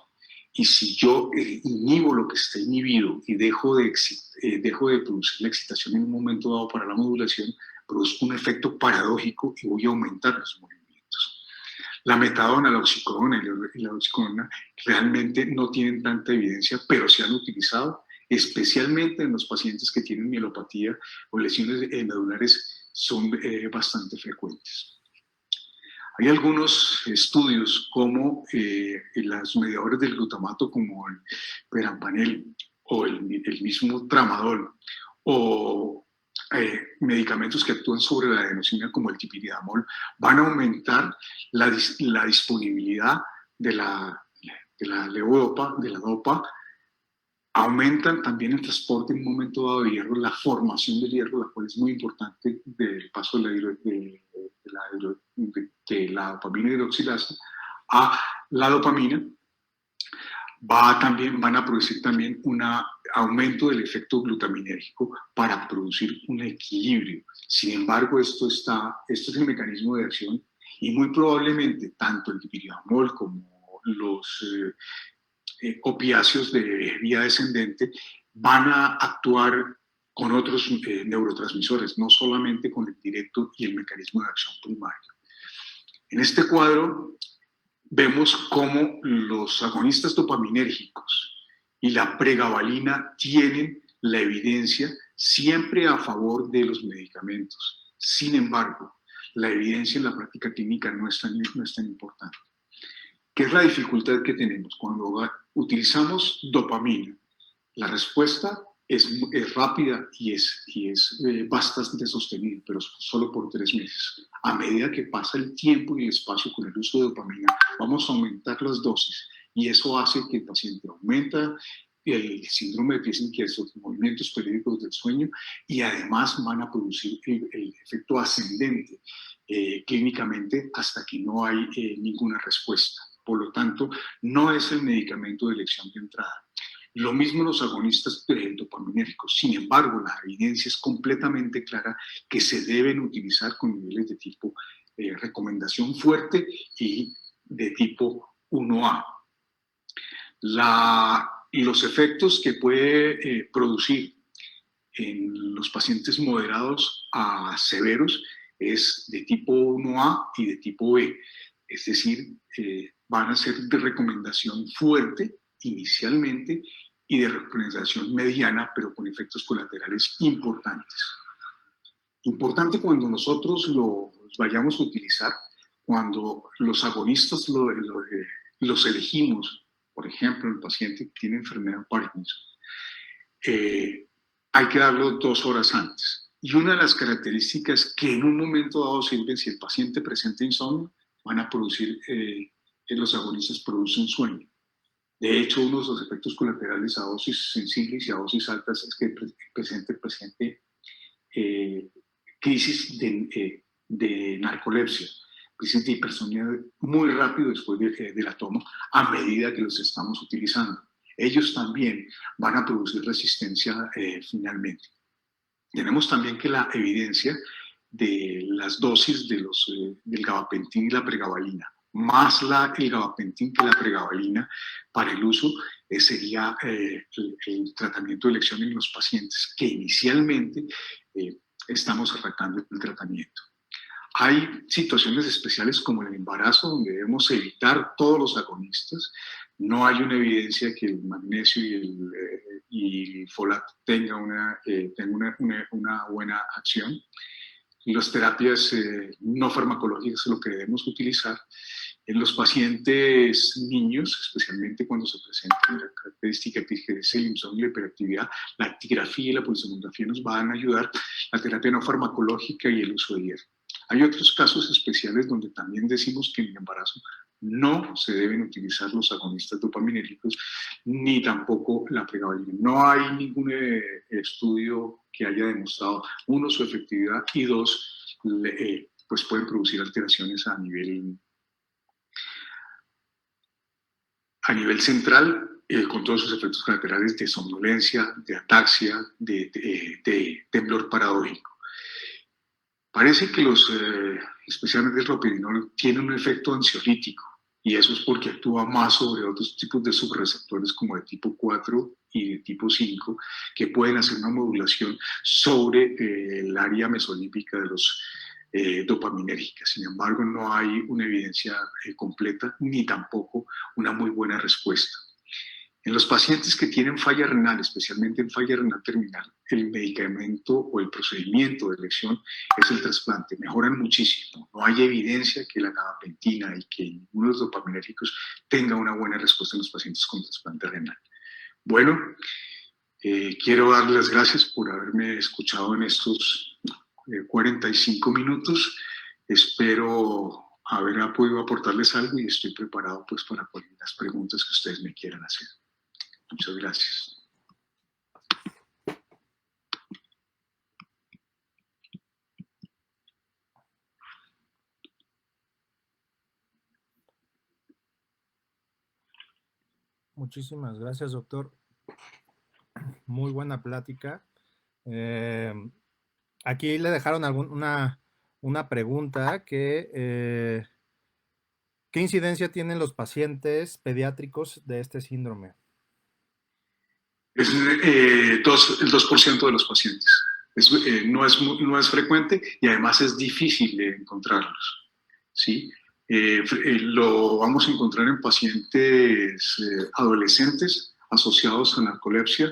S2: Y si yo inhibo lo que está inhibido y dejo de producir la excitación en un momento dado para la modulación, produzco un efecto paradójico y voy a aumentar los movimientos. La metadona, la oxicodona y la oxicodona realmente no tienen tanta evidencia, pero se han utilizado, especialmente en los pacientes que tienen mielopatía o lesiones medulares, son bastante frecuentes. Hay algunos estudios como los mediadores del glutamato, como el perampanel o el mismo tramadol, o medicamentos que actúan sobre la adenosina como el tipiridamol, van a aumentar la disponibilidad de la levodopa, de la dopa, aumentan también el transporte en un momento dado de hierro, la formación del hierro, la cual es muy importante del paso de la dopamina hidroxilasa a la dopamina. Van a producir también un aumento del efecto glutaminérgico para producir un equilibrio. Sin embargo, esto es el mecanismo de acción y muy probablemente tanto el dipiridamol como los opiáceos de vía descendente van a actuar con otros neurotransmisores, no solamente con el directo y el mecanismo de acción primario. En este cuadro vemos cómo los agonistas dopaminérgicos y la pregabalina tienen la evidencia siempre a favor de los medicamentos. Sin embargo, la evidencia en la práctica clínica no es tan importante. ¿Qué es la dificultad que tenemos? Cuando utilizamos dopamina, la respuesta es rápida y es bastante sostenible, pero solo por 3 meses. A medida que pasa el tiempo y el espacio con el uso de dopamina, vamos a aumentar las dosis y eso hace que el paciente aumenta el síndrome de pies inquietos, los movimientos periódicos del sueño, y además van a producir el efecto ascendente clínicamente hasta que no hay ninguna respuesta. Por lo tanto, no es el medicamento de elección de entrada. Lo mismo los agonistas dopaminérgicos. Sin embargo, la evidencia es completamente clara que se deben utilizar con niveles de tipo recomendación fuerte y de tipo 1A. Los efectos que puede producir en los pacientes moderados a severos es de tipo 1A y de tipo B. Es decir, van a ser de recomendación fuerte inicialmente y de recomendación mediana, pero con efectos colaterales importantes. Importante cuando nosotros los vayamos a utilizar, cuando los agonistas los elegimos, por ejemplo, el paciente que tiene enfermedad de Parkinson, hay que darlo 2 horas antes. Y una de las características que en un momento dado sirven, si el paciente presenta insomnio, van a producir, los agonistas producen sueño. De hecho, uno de los efectos colaterales a dosis sensibles y a dosis altas es que el paciente crisis de narcolepsia, crisis de hipersomnia muy rápido después de la toma a medida que los estamos utilizando. Ellos también van a producir resistencia finalmente. Tenemos también que la evidencia de las dosis del gabapentin y la pregabalina, más el gabapentin que la pregabalina para el uso, sería el tratamiento de elección en los pacientes que inicialmente estamos arrancando el tratamiento. Hay situaciones especiales como el embarazo donde debemos evitar todos los agonistas. No hay una evidencia que el magnesio y el folato tengan una buena acción. Las terapias no farmacológicas es lo que debemos utilizar. En los pacientes niños, especialmente cuando se presenta la característica que es el insomnio y la hiperactividad, la actigrafía y la polsonografía nos van a ayudar, la terapia no farmacológica y el uso de hierro. Hay otros casos especiales donde también decimos que en el embarazo no se deben utilizar los agonistas dopaminérgicos ni tampoco la pregabalina. No hay ningún estudio que haya demostrado, uno, su efectividad y dos, pues pueden producir alteraciones a nivel central, con todos sus efectos colaterales de somnolencia, de ataxia, de temblor paradójico. Parece que especialmente el ropinirol, tienen un efecto ansiolítico, y eso es porque actúa más sobre otros tipos de subreceptores como de tipo 4 y de tipo 5, que pueden hacer una modulación sobre el área mesolímbica dopaminérgica. Sin embargo, no hay una evidencia completa ni tampoco una muy buena respuesta. En los pacientes que tienen falla renal, especialmente en falla renal terminal, el medicamento o el procedimiento de elección es el trasplante. Mejoran muchísimo. No hay evidencia que la gabapentina y que ninguno de los dopaminérgicos tenga una buena respuesta en los pacientes con trasplante renal. Bueno, quiero darles las gracias por haberme escuchado en estos 45 minutos. Espero haber podido aportarles algo y estoy preparado pues para las preguntas que ustedes me quieran hacer. Muchas gracias.
S4: Muchísimas gracias, doctor. Muy buena plática. Aquí le dejaron una pregunta que ¿qué incidencia tienen los pacientes pediátricos de este síndrome?
S2: Es el 2% de los pacientes. No es frecuente y además es difícil de encontrarlos, ¿sí? Lo vamos a encontrar en pacientes adolescentes asociados a narcolepsia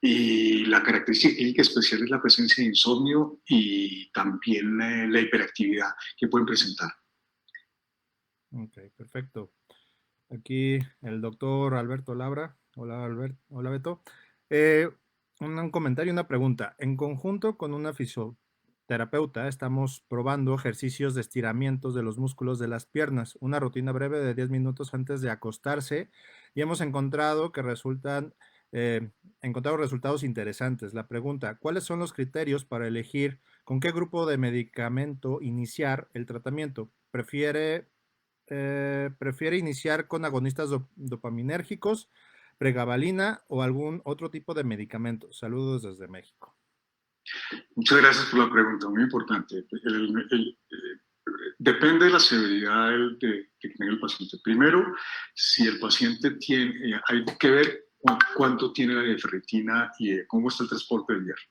S2: y la característica clínica especial es la presencia de insomnio y también la hiperactividad que pueden presentar.
S4: Ok, perfecto. Aquí el doctor Alberto Labra. Hola, Hola, Beto. Un comentario y una pregunta. En conjunto con una fisioterapeuta, estamos probando ejercicios de estiramientos de los músculos de las piernas, una rutina breve de 10 minutos antes de acostarse, y hemos encontrado que encontrado resultados interesantes. La pregunta, ¿cuáles son los criterios para elegir con qué grupo de medicamento iniciar el tratamiento? ¿Prefiere iniciar con agonistas dopaminérgicos, pregabalina o algún otro tipo de medicamento? Saludos desde México.
S2: Muchas gracias por la pregunta, muy importante. Depende de la severidad que tenga el paciente. Primero, si el paciente tiene, hay que ver cuánto tiene la ferritina y cómo está el transporte del hierro.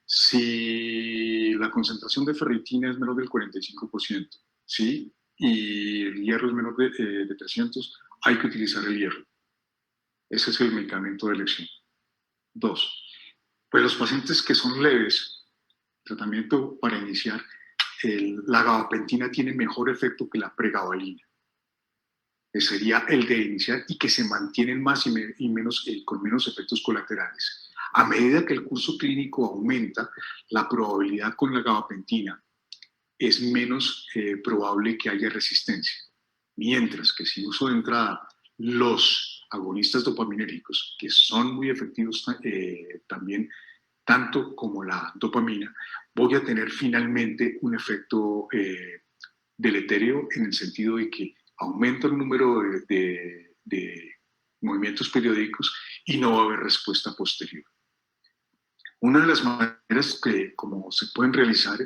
S2: Si la concentración de ferritina es menor del 45%, ¿sí? Y el hierro es menor de 300, hay que utilizar el hierro. Ese es el medicamento de elección. 2. Pues los pacientes que son leves, tratamiento para iniciar, la gabapentina tiene mejor efecto que la pregabalina. Ese sería el de iniciar y que se mantienen más y menos, con menos efectos colaterales. A medida que el curso clínico aumenta, la probabilidad con la gabapentina es menos probable que haya resistencia. Mientras que si uso de entrada los agonistas dopaminérgicos, que son muy efectivos también, tanto como la dopamina, voy a tener finalmente un efecto deletérea en el sentido de que aumenta el número de movimientos periódicos y no va a haber respuesta posterior. Una de las maneras que como se pueden realizar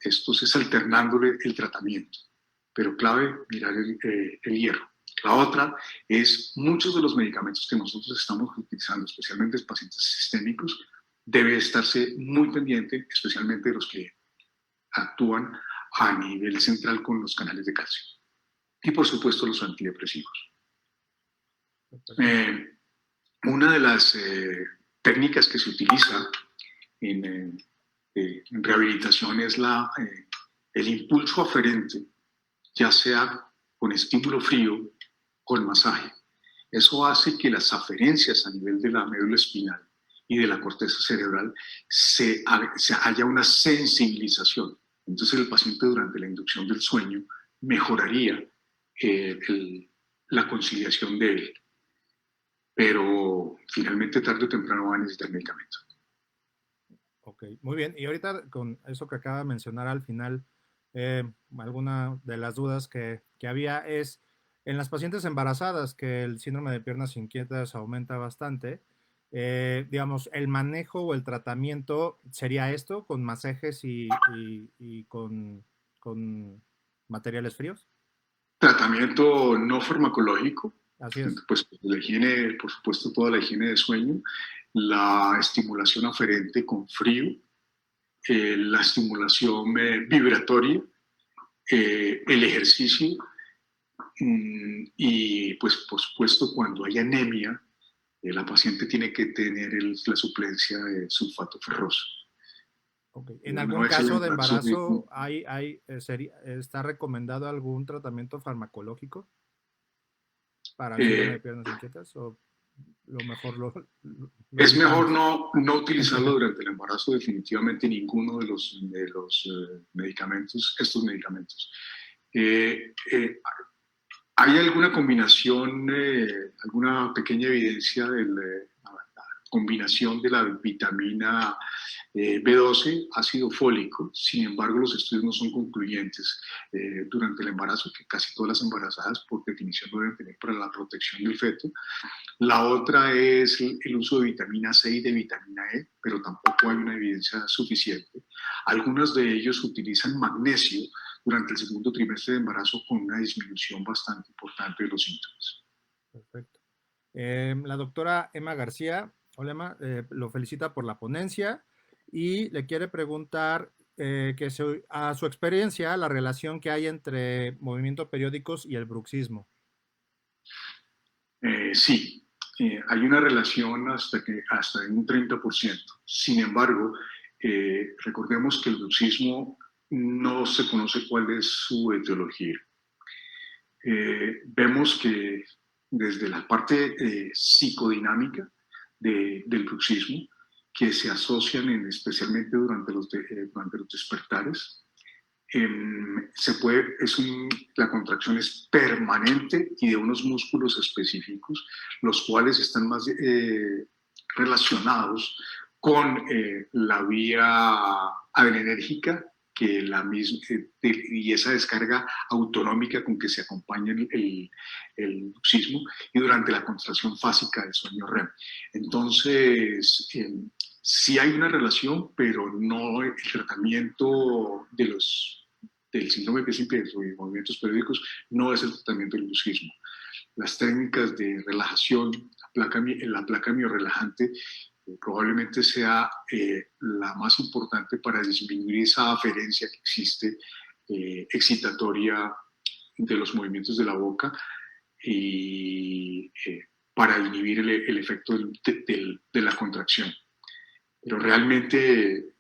S2: estos es alternándole el tratamiento, pero clave mirar el hierro. La otra es muchos de los medicamentos que nosotros estamos utilizando, especialmente en pacientes sistémicos, debe estarse muy pendiente, especialmente de los que actúan a nivel central con los canales de calcio. Y por supuesto los antidepresivos. Una de las técnicas que se utiliza en rehabilitación es el impulso aferente, ya sea con estímulo frío, con masaje. Eso hace que las aferencias a nivel de la médula espinal y de la corteza cerebral haya una sensibilización. Entonces el paciente durante la inducción del sueño mejoraría la conciliación de él. Pero finalmente tarde o temprano va a necesitar medicamento.
S4: Ok, muy bien. Y ahorita con eso que acaba de mencionar al final, alguna de las dudas que había es en las pacientes embarazadas que el síndrome de piernas inquietas aumenta bastante. Digamos, el manejo o el tratamiento sería esto, con masajes y con materiales fríos.
S2: Tratamiento no farmacológico.
S4: Así es.
S2: Pues la higiene, por supuesto, toda la higiene de sueño, la estimulación aferente con frío la estimulación vibratoria, el ejercicio y pues por supuesto cuando hay anemia, la paciente tiene que tener la suplencia de sulfato ferroso.
S4: Okay. ¿En algún caso de embarazo está recomendado algún tratamiento farmacológico para el síndrome de piernas inquietas? ¿O lo mejor
S2: es mejor no utilizarlo durante el embarazo, definitivamente ninguno de los medicamentos, estos medicamentos. ¿Hay alguna combinación, alguna pequeña evidencia de la combinación de la vitamina B12, ácido fólico? Sin embargo, los estudios no son concluyentes durante el embarazo, que casi todas las embarazadas por definición lo deben tener para la protección del feto. La otra es el uso de vitamina C y de vitamina E, pero tampoco hay una evidencia suficiente. Algunos de ellos utilizan magnesio durante el segundo trimestre de embarazo con una disminución bastante importante de los síntomas.
S4: Perfecto. La doctora Emma García, hola Emma, lo felicita por la ponencia y le quiere preguntar a su experiencia la relación que hay entre movimientos periódicos y el bruxismo.
S2: Sí, hay una relación hasta en un 30%. Sin embargo, recordemos que el bruxismo no se conoce cuál es su etiología. Vemos que desde la parte psicodinámica del bruxismo, que se asocian especialmente durante los despertares, la contracción es permanente y de unos músculos específicos, los cuales están más relacionados con la vía adrenérgica que y esa descarga autonómica con que se acompaña el bruxismo y durante la contracción fásica del sueño REM. Entonces, sí hay una relación, pero no el tratamiento del síndrome de pies inquietos y movimientos periódicos no es el tratamiento del bruxismo. Las técnicas de relajación, la placa miorrelajante probablemente sea la más importante para disminuir esa aferencia que existe excitatoria de los movimientos de la boca y para inhibir el efecto de la contracción. Pero realmente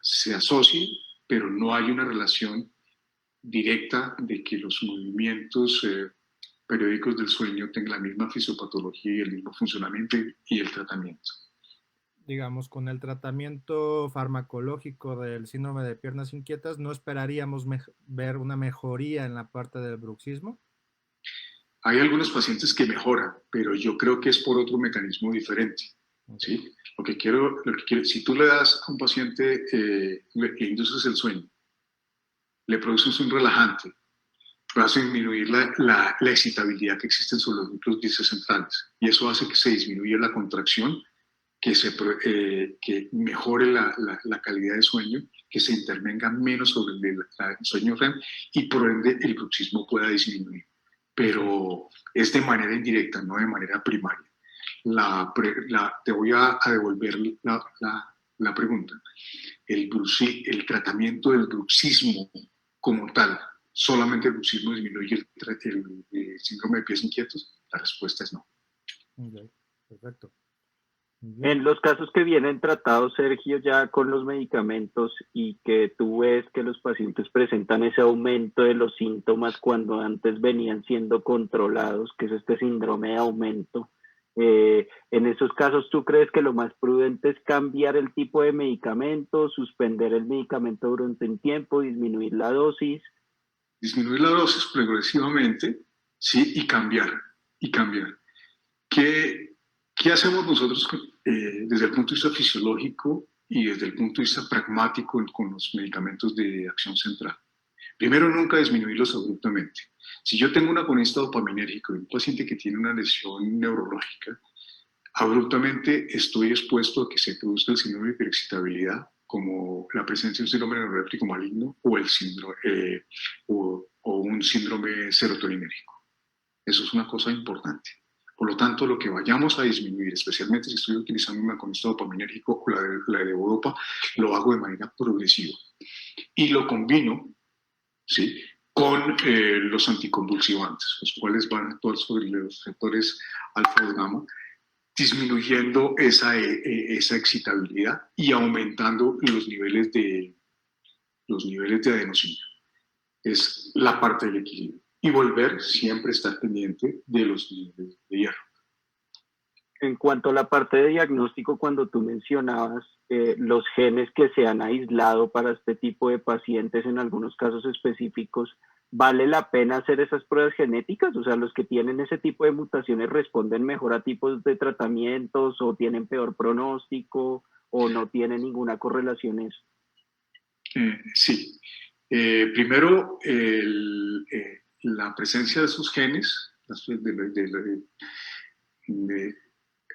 S2: se asocia, pero no hay una relación directa de que los movimientos periódicos del sueño tengan la misma fisiopatología y el mismo funcionamiento y el tratamiento.
S4: Digamos, con el tratamiento farmacológico del síndrome de piernas inquietas, ¿no esperaríamos ver una mejoría en la parte del bruxismo?
S2: Hay algunos pacientes que mejoran, pero yo creo que es por otro mecanismo diferente. Okay. ¿Sí? Lo que quiero, si tú le das a un paciente, le induces el sueño, le produces un relajante, vas a disminuir la excitabilidad que existe sobre los núcleos centrales y eso hace que se disminuya la contracción, que mejore la calidad de sueño, que se intervenga menos sobre el sueño REM y por ende el bruxismo pueda disminuir. Pero es de manera indirecta, no de manera primaria. Te voy a devolver la pregunta. El tratamiento del bruxismo como tal, ¿solamente el bruxismo disminuye el síndrome de pies inquietos? La respuesta es no.
S4: Okay, perfecto.
S1: En los casos que vienen tratados, Sergio, ya con los medicamentos y que tú ves que los pacientes presentan ese aumento de los síntomas cuando antes venían siendo controlados, que es este síndrome de aumento, en esos casos, ¿tú crees que lo más prudente es cambiar el tipo de medicamento, suspender el medicamento durante un tiempo, disminuir la dosis?
S2: Disminuir la dosis progresivamente, sí, y cambiar. ¿Qué hacemos nosotros desde el punto de vista fisiológico y desde el punto de vista pragmático con los medicamentos de acción central? Primero, nunca disminuirlos abruptamente. Si yo tengo un agonista dopaminérgico y un paciente que tiene una lesión neurológica, abruptamente estoy expuesto a que se produzca el síndrome de hiperexcitabilidad, como la presencia de un síndrome neuroléptico maligno o un síndrome serotoninérgico. Eso es una cosa importante. Por lo tanto, lo que vayamos a disminuir, especialmente si estoy utilizando un agonista dopaminérgico o la levodopa, lo hago de manera progresiva. Y lo combino, ¿sí?, con los anticonvulsivantes, los cuales van a actuar sobre los receptores alfa y gamma, disminuyendo esa excitabilidad y aumentando los niveles de adenosina. Es la parte del equilibrio. Y volver siempre a estar pendiente de los niveles de hierro.
S1: En cuanto a la parte de diagnóstico, cuando tú mencionabas los genes que se han aislado para este tipo de pacientes en algunos casos específicos, ¿vale la pena hacer esas pruebas genéticas? O sea, los que tienen ese tipo de mutaciones responden mejor a tipos de tratamientos o tienen peor pronóstico o no tienen ninguna correlación eso.
S2: Sí. Primero, la presencia de esos genes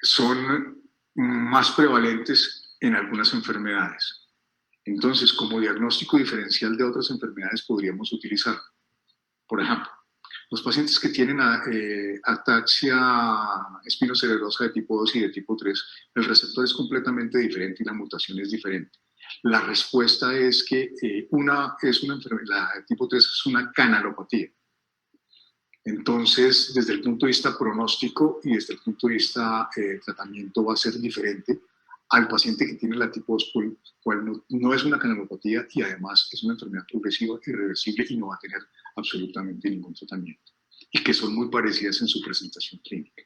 S2: son más prevalentes en algunas enfermedades. Entonces, como diagnóstico diferencial de otras enfermedades podríamos utilizar, por ejemplo, los pacientes que tienen ataxia espinocerebrosa de tipo 2 y de tipo 3, el receptor es completamente diferente y la mutación es diferente. La respuesta es que una enfermedad de tipo 3 es una canalopatía. Entonces, desde el punto de vista pronóstico y desde el punto de vista tratamiento va a ser diferente al paciente que tiene la tipo 2, cual no es una canalopatía y además es una enfermedad progresiva, irreversible y no va a tener absolutamente ningún tratamiento. Y que son muy parecidas en su presentación clínica.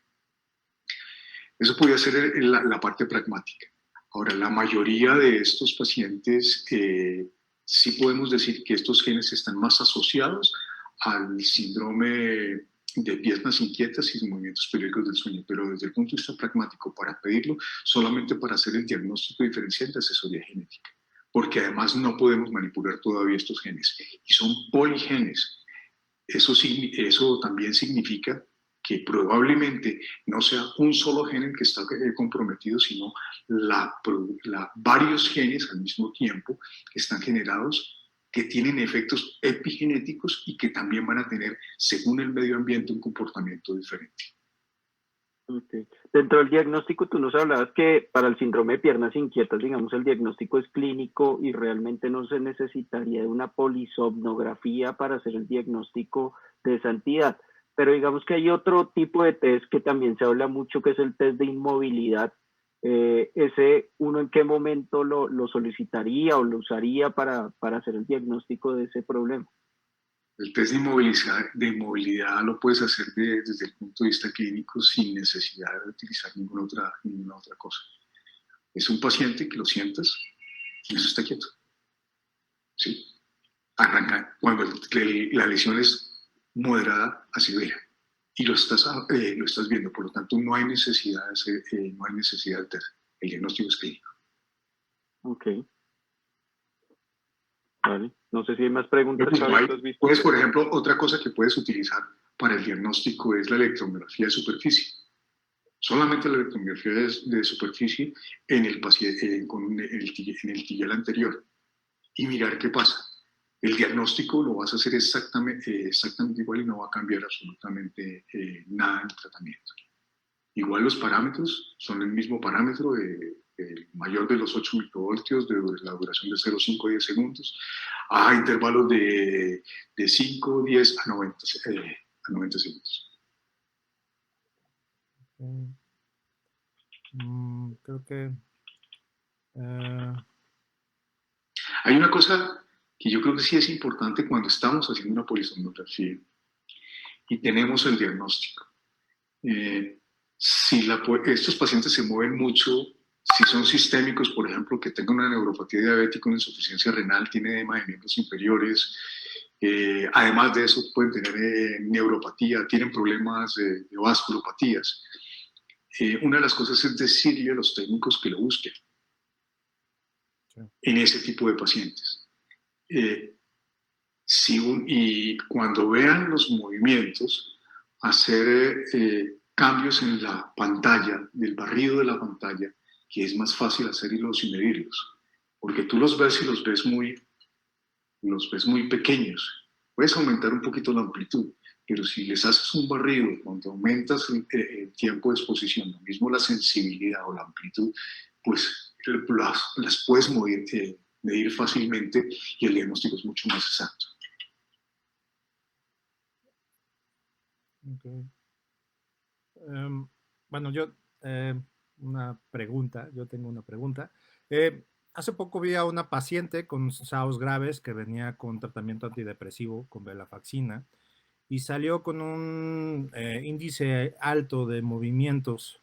S2: Eso podría ser la parte pragmática. Ahora, la mayoría de estos pacientes sí podemos decir que estos genes están más asociados al síndrome de piernas inquietas y de movimientos periódicos del sueño, pero desde el punto de vista pragmático, para pedirlo, solamente para hacer el diagnóstico diferencial de asesoría genética, porque además no podemos manipular todavía estos genes, y son poligenes. Eso también significa que probablemente no sea un solo gen el que está comprometido, sino varios genes al mismo tiempo que están generados, que tienen efectos epigenéticos y que también van a tener, según el medio ambiente, un comportamiento diferente.
S1: Okay. Dentro del diagnóstico, tú nos hablabas que para el síndrome de piernas inquietas, digamos, el diagnóstico es clínico y realmente no se necesitaría de una polisomnografía para hacer el diagnóstico de esa entidad. Pero digamos que hay otro tipo de test que también se habla mucho, que es el test de inmovilidad. ¿Ese uno en qué momento lo solicitaría o lo usaría para hacer el diagnóstico de ese problema?
S2: El test de inmovilidad lo puedes hacer desde el punto de vista clínico sin necesidad de utilizar ninguna otra cosa. Es un paciente que lo sientas y eso está quieto. ¿Sí? Arranca cuando la lesión es moderada a severa y lo estás viendo, por lo tanto no hay necesidad del test. El diagnóstico es clínico.
S1: Ok. Vale. No sé si hay más preguntas.
S2: Pues, por ejemplo, otra cosa que puedes utilizar para el diagnóstico es la electromiografía de superficie. Solamente la electromiografía de superficie en el paciente, en el tiguel anterior y mirar qué pasa. El diagnóstico lo vas a hacer exactamente igual y no va a cambiar absolutamente nada en el tratamiento. Igual los parámetros son el mismo parámetro mayor de los 8 microvoltios, de la duración de 0,5 a 10 segundos, a intervalos de 5, 10 a 90 segundos.
S4: Creo que...
S2: Hay una cosa que yo creo que sí es importante cuando estamos haciendo una polisomnografía y tenemos el diagnóstico. Si estos pacientes se mueven mucho, si son sistémicos, por ejemplo, que tengan una neuropatía diabética, una insuficiencia renal, tiene edema de miembros inferiores, además de eso pueden tener neuropatía, tienen problemas de vasculopatías. Una de las cosas es decirle a los técnicos que lo busquen en ese tipo de pacientes. Y cuando vean los movimientos, hacer cambios en la pantalla, del barrido de la pantalla, que es más fácil hacerlos y medirlos, porque tú los ves y los ves muy pequeños. Puedes aumentar un poquito la amplitud, Pero si les haces un barrido donde aumentas el tiempo de exposición, lo mismo la sensibilidad o la amplitud, pues las puedes medir fácilmente y el diagnóstico es mucho más exacto.
S4: Okay. Bueno, yo tengo una pregunta. Hace poco vi a una paciente con SAOS graves que venía con tratamiento antidepresivo con venlafaxina y salió con un índice alto de movimientos.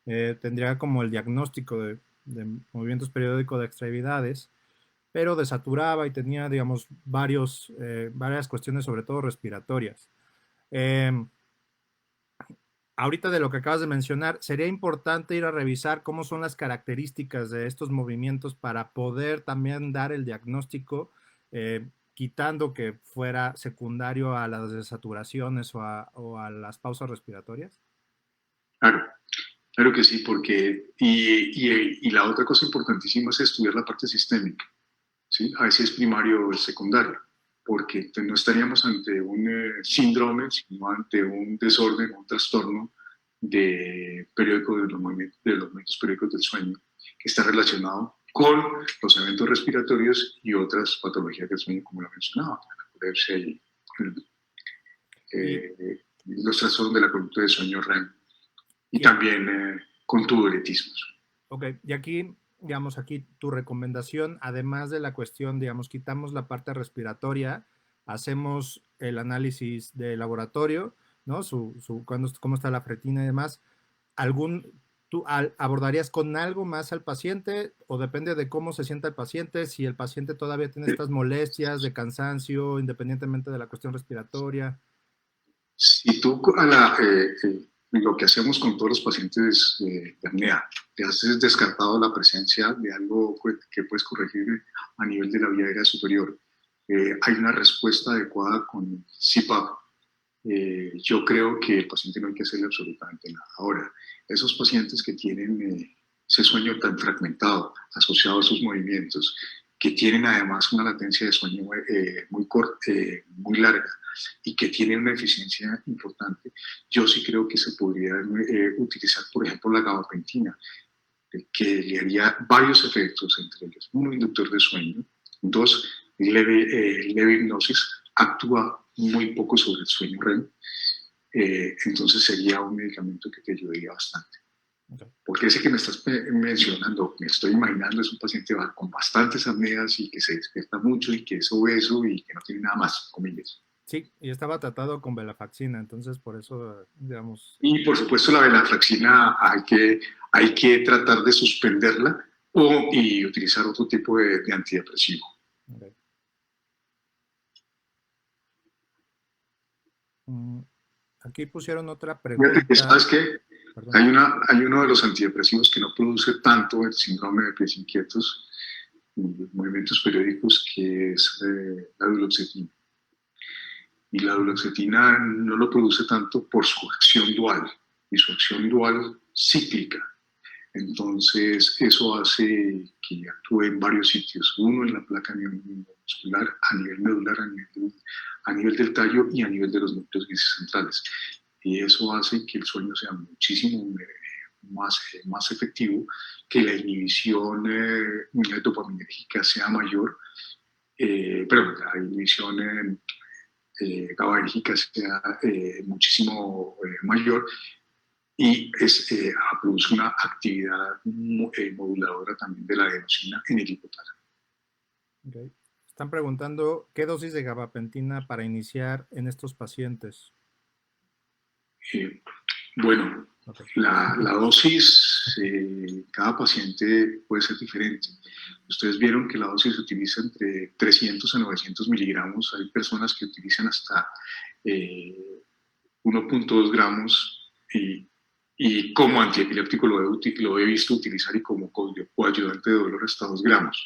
S4: Tendría como el diagnóstico de movimientos periódicos de extremidades, pero desaturaba y tenía, digamos, varias cuestiones, sobre todo respiratorias. Ahorita de lo que acabas de mencionar, sería importante ir a revisar cómo son las características de estos movimientos para poder también dar el diagnóstico, quitando que fuera secundario a las desaturaciones o a las pausas respiratorias.
S2: Claro que sí, porque, y la otra cosa importantísima es estudiar la parte sistémica, ¿sí? A ver si es primario o es secundario, porque no estaríamos ante un síndrome, sino ante un desorden, un trastorno periódico de los movimientos periódicos del sueño, que está relacionado con los eventos respiratorios y otras patologías del sueño, como lo mencionaba, la epilepsia y los trastornos de la conducta de sueño REM. Y también con tubuletismos.
S4: Ok, y aquí, digamos, aquí tu recomendación, además de la cuestión, digamos, quitamos la parte respiratoria, hacemos el análisis de laboratorio, ¿no? Cómo está la fretina y demás. ¿Tú abordarías con algo más al paciente o depende de cómo se sienta el paciente, si el paciente todavía tiene estas molestias de cansancio, independientemente de la cuestión respiratoria?
S2: Si tú lo que hacemos con todos los pacientes de apnea, te has descartado la presencia de algo que puedes corregir a nivel de la vía aérea superior. Hay una respuesta adecuada con CPAP. Yo creo que el paciente no hay que hacerle absolutamente nada. Ahora, esos pacientes que tienen ese sueño tan fragmentado, asociado a sus movimientos, que tienen además una latencia de sueño muy larga, y que tienen una eficiencia importante, yo sí creo que se podría utilizar, por ejemplo, la gabapentina, que le haría varios efectos, entre ellos, uno, inductor de sueño, dos, leve hipnosis, actúa muy poco sobre el sueño REM, entonces sería un medicamento que te ayudaría bastante. Okay. Porque ese que me estás mencionando, me estoy imaginando, es un paciente con bastantes apneas y que se despierta mucho y que es obeso y que no tiene nada más, comillas.
S4: Sí, y estaba tratado con venlafaxina, entonces por eso, digamos...
S2: Y por supuesto la venlafaxina hay que tratar de suspenderla y utilizar otro tipo de antidepresivo. Okay.
S4: Aquí pusieron otra pregunta.
S2: Fíjate que, ¿sabes qué? Hay uno de los antidepresivos que no produce tanto el síndrome de pies inquietos y movimientos periódicos, que es la duloxetina. Y la duloxetina no lo produce tanto por su acción dual, y su acción dual cíclica. Entonces, eso hace que actúe en varios sitios. Uno, en la placa neuromuscular, a nivel medular, a nivel del tallo y a nivel de los núcleos grises centrales. Y eso hace que el sueño sea muchísimo más efectivo, que la inhibición dopaminérgica sea mayor, pero la inhibición GABAérgica sea muchísimo mayor, y produce una actividad moduladora también de la adenosina en el hipotálamo.
S4: Okay. Están preguntando qué dosis de gabapentina para iniciar en estos pacientes.
S2: Bueno, okay. La dosis, cada paciente puede ser diferente. Ustedes vieron que la dosis se utiliza entre 300 a 900 miligramos. Hay personas que utilizan hasta 1.2 gramos y como antiepiléptico lo he visto utilizar y como coayudante de dolor hasta 2 gramos.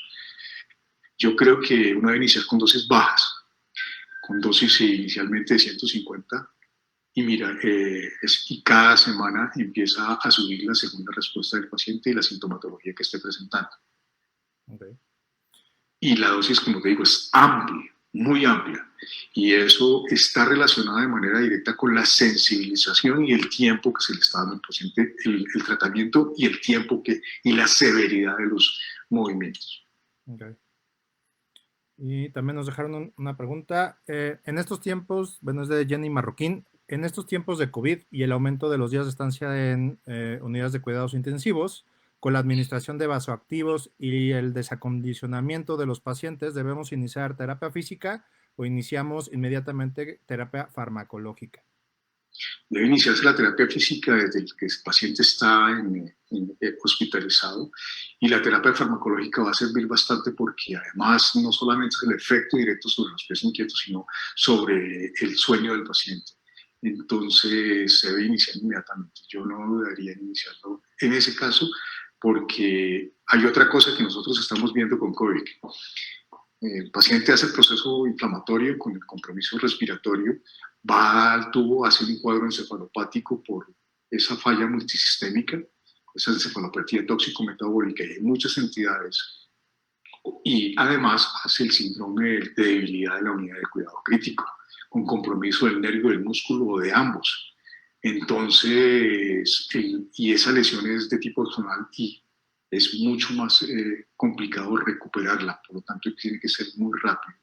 S2: Yo creo que uno debe iniciar con dosis bajas, con dosis inicialmente de 150, y mira, y cada semana empieza a subir la segunda respuesta del paciente y la sintomatología que esté presentando. Okay. Y la dosis, como te digo, es amplia, muy amplia, y eso está relacionado de manera directa con la sensibilización y el tiempo que se le está dando al paciente, el tratamiento y el tiempo y la severidad de los movimientos.
S4: Okay. Y también nos dejaron una pregunta. En estos tiempos, bueno, es de Jenny Marroquín, en estos tiempos de COVID y el aumento de los días de estancia en unidades de cuidados intensivos, con la administración de vasoactivos y el desacondicionamiento de los pacientes, ¿debemos iniciar terapia física o iniciamos inmediatamente terapia farmacológica?
S2: Debe iniciarse la terapia física desde que el paciente está hospitalizado, y la terapia farmacológica va a servir bastante porque además no solamente es el efecto directo sobre los pies inquietos, sino sobre el sueño del paciente. Entonces se debe iniciar inmediatamente. Yo no dudaría en iniciarlo en ese caso, porque hay otra cosa que nosotros estamos viendo con COVID. El paciente hace el proceso inflamatorio con el compromiso respiratorio, va al tubo, hace un cuadro encefalopático por esa falla multisistémica, esa encefalopatía tóxico-metabólica, y hay muchas entidades, y además hace el síndrome de debilidad de la unidad de cuidado crítico, con compromiso del nervio, del músculo o de ambos. Entonces, y esa lesión es de tipo axonal y es mucho más complicado recuperarla, por lo tanto tiene que ser muy rápido.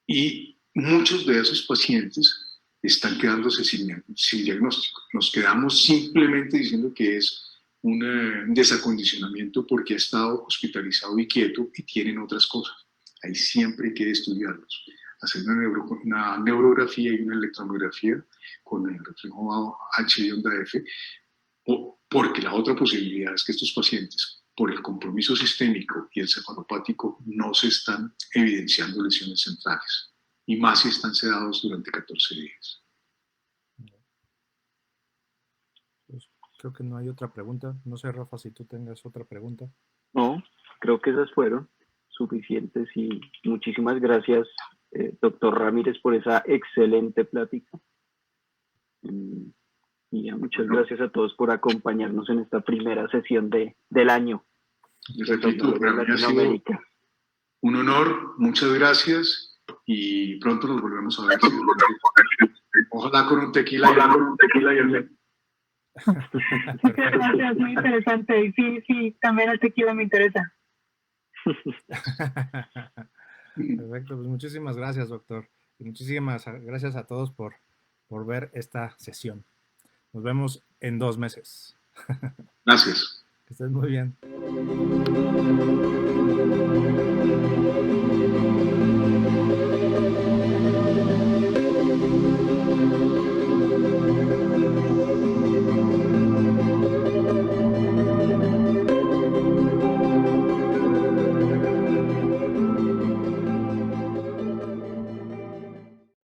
S2: Y muchos de esos pacientes están quedándose sin diagnóstico. Nos quedamos simplemente diciendo que es un desacondicionamiento porque ha estado hospitalizado y quieto y tienen otras cosas. Ahí siempre hay que estudiarlos. Hacer una neurografía y una electromiografía con el reflejo H y onda F, porque la otra posibilidad es que estos pacientes, por el compromiso sistémico y encefalopático, no se están evidenciando lesiones centrales, y más si están sedados durante 14 días.
S4: Pues creo que no hay otra pregunta. No sé, Rafa, si tú tengas otra pregunta.
S1: No, creo que esas fueron suficientes, y muchísimas gracias, doctor Ramírez, por esa excelente plática. Y muchas gracias a todos por acompañarnos en esta primera sesión del año.
S2: Repito, para mí ha sido un honor, muchas gracias, y pronto nos volvemos a ver. Ojalá con un tequila y el...
S5: Muchas gracias, muy interesante. Y sí, también el tequila me interesa.
S4: Perfecto, pues muchísimas gracias, doctor. Y muchísimas gracias a todos por ver esta sesión. Nos vemos en 2 meses.
S2: Gracias.
S4: Que estén muy bien.